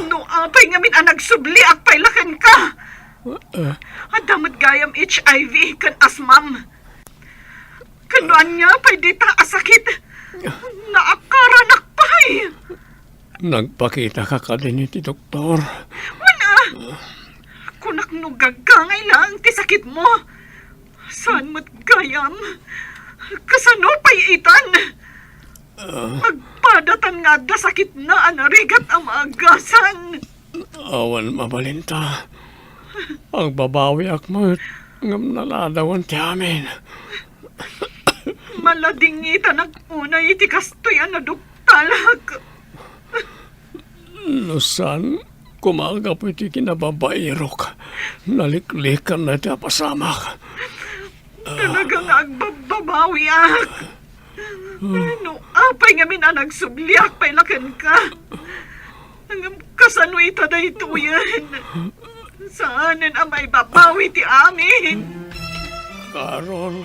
No apay ngamin anak subli at pailakan ka. Adamot gayam HIV kan asmam. Kanuan niya pa'y di ta asakit. Naakaranak pa'y. Nagpakita ka din iti doktor. Wala. Kunak no gagangay lang ti sakit mo. Saan mo't gayam? Kasano pa'y itan? Magpadatan nga da sakit na anarigat ang magasan. Awan mabalinta. Ang babawi akmat. Ngam naladawan ti amin. Maladingita nag-unay iti kastoy na duktalag. Lusan, kumaga po iti kinababairok. Naliklikan na iti apasamak. Talagang agbabawi ak. No, apay nga min nagsubliak pailakan ka. Hanggang kasano ita da ito yan. Saanin ang may babawi ti amin? Carol.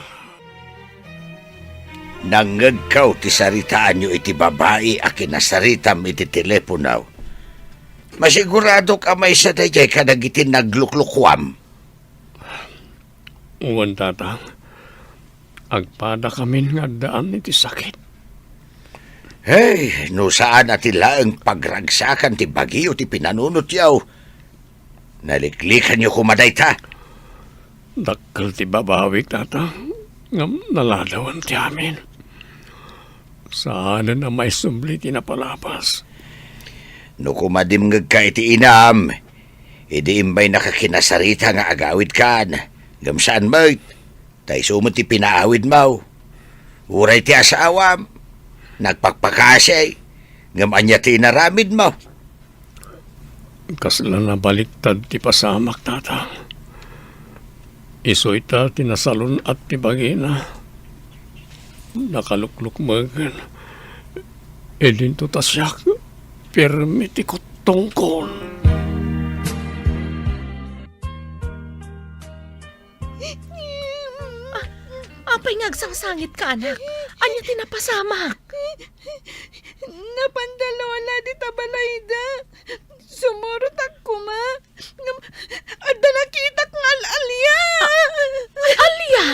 Nangagkaw ti saritaan nyo iti babae a kinasaritam iti teleponaw. Masigurado ka may sa dayay ka nagiti nagluklukwam. Uwan tatang. Agpada kami nga daan iti sakit. Hey, no saan atila ang pagragsakan ti bagyo ti pinanunot yaw. Naliklikan nyo kumaday ta. Dakkel ti babawik tatang. Ngam naladawan ti amin. Saan na may sumbli ti napalapas. No kumadimngag ka iti inam, idi imbay nakakinasarita nga agawid kan. Ngam saan mo, tay sumot ti pinaawid mo. Uray ti asawam, nagpagpakasay, ngam anya ti naramid mo. Kasla na baliktad ti pasamak tatang. Isoy ta tinasalon at ti bagina. Nakalukluk magan. Edin to tasyak. Permi ti kutongkol. Apay ngagsangsangit ka, anak. Anya tinapasamak. Napandalola di tabalayda. Sumurot ako ma. Ada nakita kong al-alya. Alya!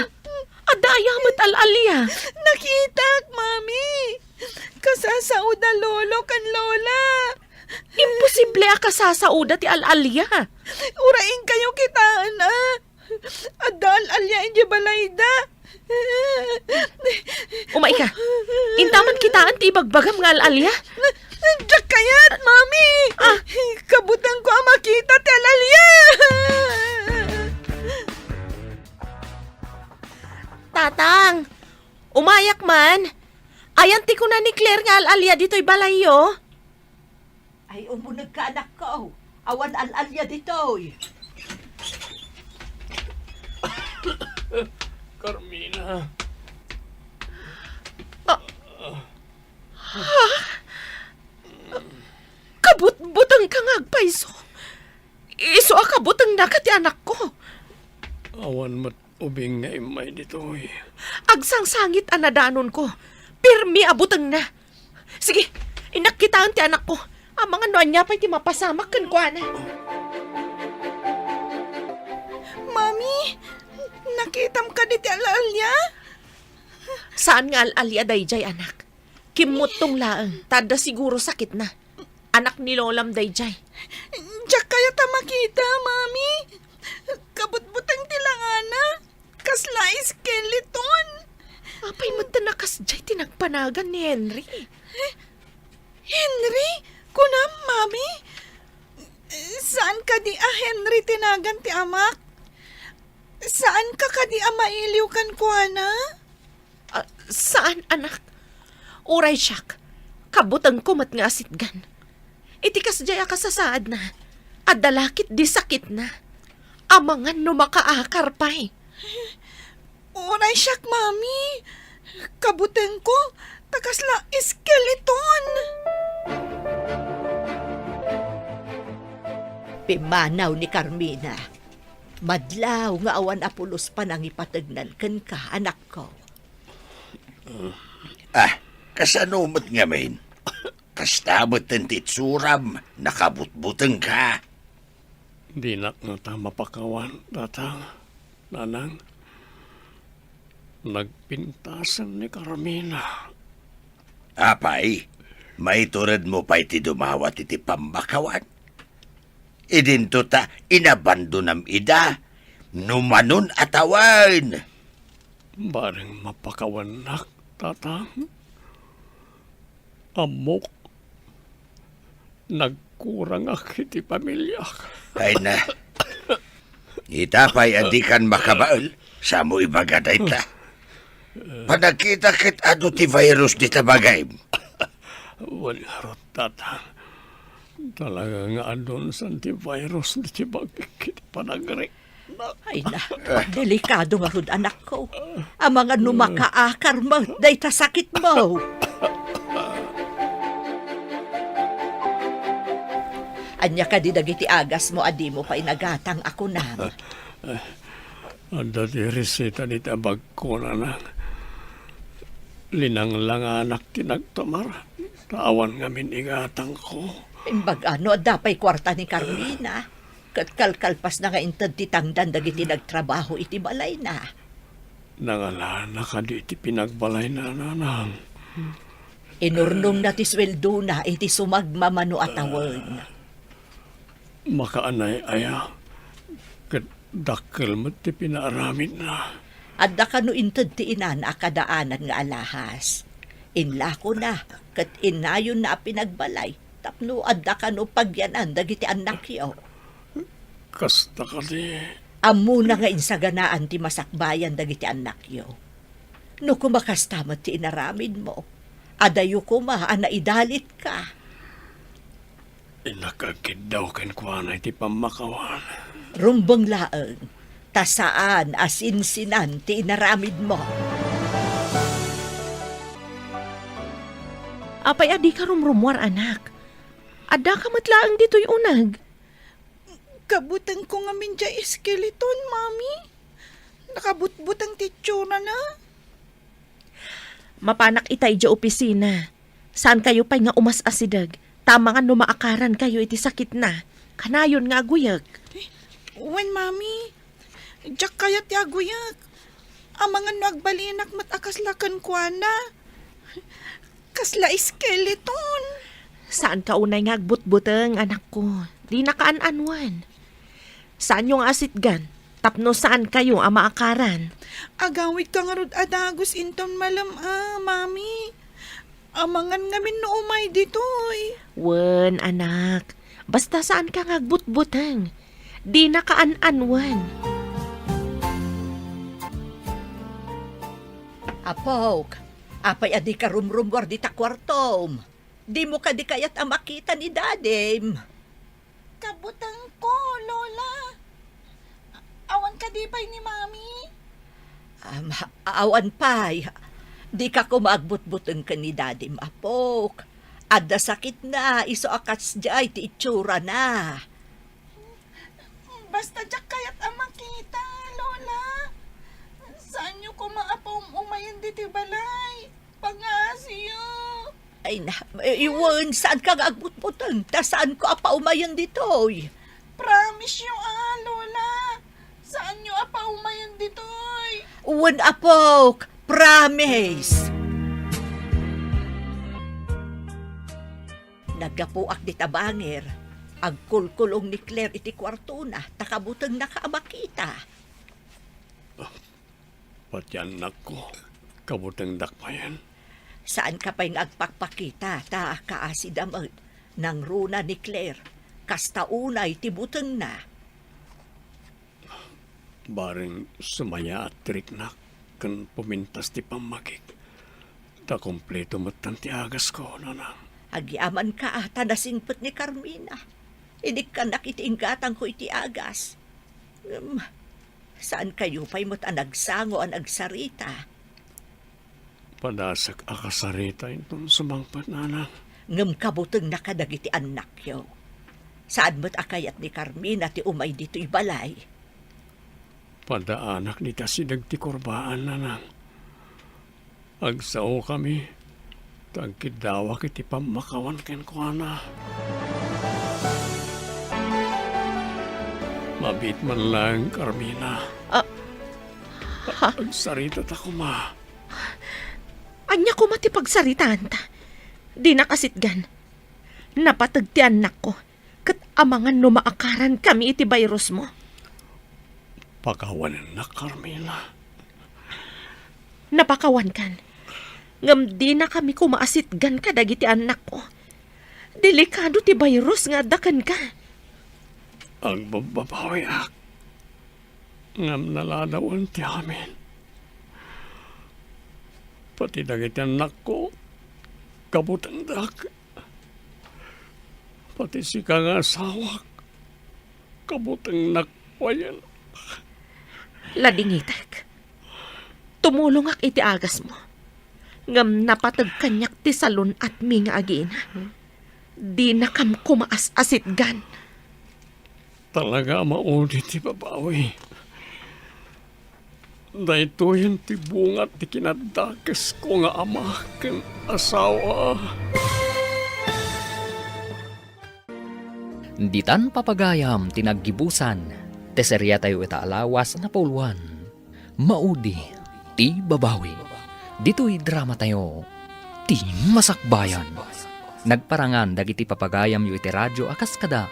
Adaya mo't al-alya. Nakita, mami. Kasasauda lolo kan lola. Imposible ka sasauda ti al-alya. Uraing kayo kitaan Ada al-alya inje balayda. Umay ka. Intaman kitaan ti ibagbagam nga al-alya. Umayak man. Ayan ti ko na ni Claire nga alalya dito'y balayo. Ay, umunag ka, anak ko. Awan alalya ditoy. Carmina. Kabut-butang kang agpaiso. Iso akabutang na ti anak ko. Awan mat ubing nga imay dito eh. Agsangsangit anadanon ko. Pirmi abutang na. Sige, inakitaan ti anak ko. Ang mga noan niya pa'y ti mapasamak kan ko, ana. Mami, nakitam ka di ti alalya? Saan nga alalya dayjay, anak? Kimot tong laang. Tada siguro sakit na. Anak ni Lolam dayjay. Diyak kaya ta makita, mami. Kabutbutang tilangana. Kasla skeleton. Apay mo tanakas jay tinagpanagan ni Henry. Henry? Kunam, mami? Saan ka di Henry tinagan ti amak? Saan ka di mailiw kan kuana? Saan, anak? Uray siyak. Kabutang kumat nga asitgan. Itikas jay akasasaad na. At dalakit di sakit na. Amangan no makaakar pa'y. Uray siyak, mami. Kabuteng ko, takasla skeleton. Pimanaw ni Carmina. Madlaw nga awan apulos pa nang ipatagnan kan ka, anak ko. Kasanumot nga main. Kastamot ng titsuram, nakabutbutang ka. Di na ta mapakawan, datang. Nanang. Nagpintasan ni Carmina. Apay, may turad mo pa iti dumawat iti pambakawan. Idinto ta inabandonam ida, numanon atawan. Bareng mapakawanak, tatang. Amok. Nagkurang akiti pamilya. Ay na, itapay adikan makabaal, sa mo ibagaday ta. Panakita kit ado ti virus di tabagay. Wala rot, tatang. Talaga nga andon sa antivirus di bagkit panagri. Ay na, delikado nga rod, anak ko. Ang mga numakaakar mo, day ta sakit mo. Anya ka di dagiti agas mo, adi mo pa inagatang ako na. Anda di reseta di tabag ko na lang. Linang lang anak tinagtamar. Tawan nga minigatang ko. Imbag ano, dapay kwarta ni Carmina. Kalkalpas na nga intad titangdan dagiti nagtrabaho iti balay na. Nangalana ka di iti pinagbalay na nanang. Inurnong na ti sweldo na iti sumagmamano atawan. Makaanay aya. Kat dakkel mo ti pinaaramid na. Adda ka no intad ti inana kadaanan nga alahas. Inlako na, kat inayon na pinagbalay. Tapno adda ka no pagyanan dagiti anak yaw. Kasta ka di. Amo na nga insaganaan ti masakbayan dagiti anak yaw. No kumakastamat ti inaramid mo, adayo kuma anaidalit ka. Inakagid daw ken kuana iti pamakawan. Rumbang laeng, tasaan asinsinan ti inaramid mo. Apay adi ka rumrumwar, anak. Ada ka matlaang dito'y unag. Kabutang ko nga minja skeleton, mami. Nakabutbutang titsura na. Mapanak itay dya opisina. Saan kayo pa'y nga umas-asidag? Tama nga numaakaran kayo iti sakit na. Kanayon nga guyag. Wen, mami. Diyak kaya ti aguyak. Ang mga nagbalinak matakaslakan kwa na. Kasla skeleton. Saan ka unay nga agbutbuteng, anak ko? Di nakaan-anwan. Saan yung asitgan? Tapno saan kayo ang maakaran? Agawid ka nga rod adagos inton malam, mami. Amangan ngamin no umay ditoy. Wen, anak. Basta saan ka nga agbutbuteng? Di nakaan-anwan. Apok, apay adi ka rumrumwar di ta kwartom. Di mo ka di kayat ang makita ni Dadem. Kabutang ko, Lola. Awan ka di pa'y ni Mami? Awan pay. Di ka kumagbut-buteng ka ni Dadem, Apok. Adda sakit na, iso akats jay ti itsura na. Basta diyak kayat ang makita, Lola. Saan niyo ko maapong umayan di ti balay? Pangasiyo. Ay na, iwan, saan ka agbut-buteng? Ta saan ko apa umayan ditoy? Promise you, Lola. Saan niyo apa umayan ditoy? Uwan, Apok. Promise. Nagapuak di tabanger. Agkulkulong ni Claire iti kwarto na, takabutang nakaamakita. Pati anak ko, kabutang dakmayan. Saan ka pa'y agpakpakita, ta kaasidam ng runa ni Claire. Kastaunay tibutang na. Baring sumaya at trik na, kan pumintas ti pamagik. Ta kompleto matan ti agas ko, nanang. Agyaman ka ata nasingpet ni Carmina. Idik ka nakitiinggatang ko iti agas. Saan kayo pa'y mo't anagsango ang agsarita? Padasak akasarita itong sumangpat, nanang. Ngem kabuteng nakadagiti anak yo. Saan mo't akayat ni Carmina ti umay dito'y balay? Padaanak ni tasidag ti korbaan, nanang. Agsao kami, tagkidawa kiti pamakawan ken ko, ana. Mabit man lang, Carmina. Agsarita ta ko, ma. Anya ko matipagsaritaan ta. Di nakasitgan. Napatag ti anak ko. Kat amangan no maakaran kami iti virus mo. Pakawanan na, Carmina. Napakawan kan. Ngam di na kami kumaasitgan ka dagiti anak ko. Delikado ti virus nga dakan ka. Ang bababawi ak. Ngam naladawan ti amin. Pati dagiti anak ko, kabutang dak. Pati si kang asawak, kabutang nakwayan. Ladingitak. Tumulong ak iti agas mo. Ngam napatag kanyak ti salon at minga agina. Di na kam kumaas-asitgan. Talaga mauli ti babawi. Dahito yan ti bungat ti kinadakas ko nga ama ken asawa. Ditan papagayam tinaggibusan, teserya tayo itaalawas na pauluan. Maudi, ti babawi. Dito'y drama tayo, ti masakbayan. Nagparangan dagiti papagayam yu iti radyo akas kada,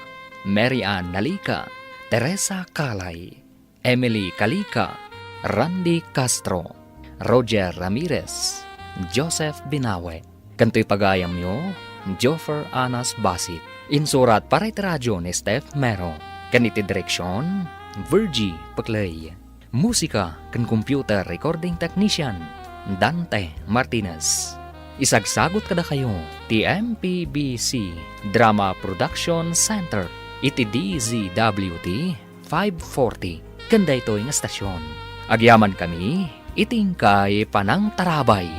Mary Ann Nalika, Teresa Kalay, Emily Kalika, Randy Castro, Roger Ramirez, Joseph Binawe. Kanto'y pagayam yu, Joffer Anas Basit. Insurat para iti radyo ni Steph Mero. Kaniti direksyon, Virgie Paclay. Musika kan computer recording technician, Dante Martinez. Isagsagot kada kayo, ti MPBC Drama Production Center, iti DZWT 540. Kanda ito yung estasyon. Agyaman kami, iting kay Panang Tarabay.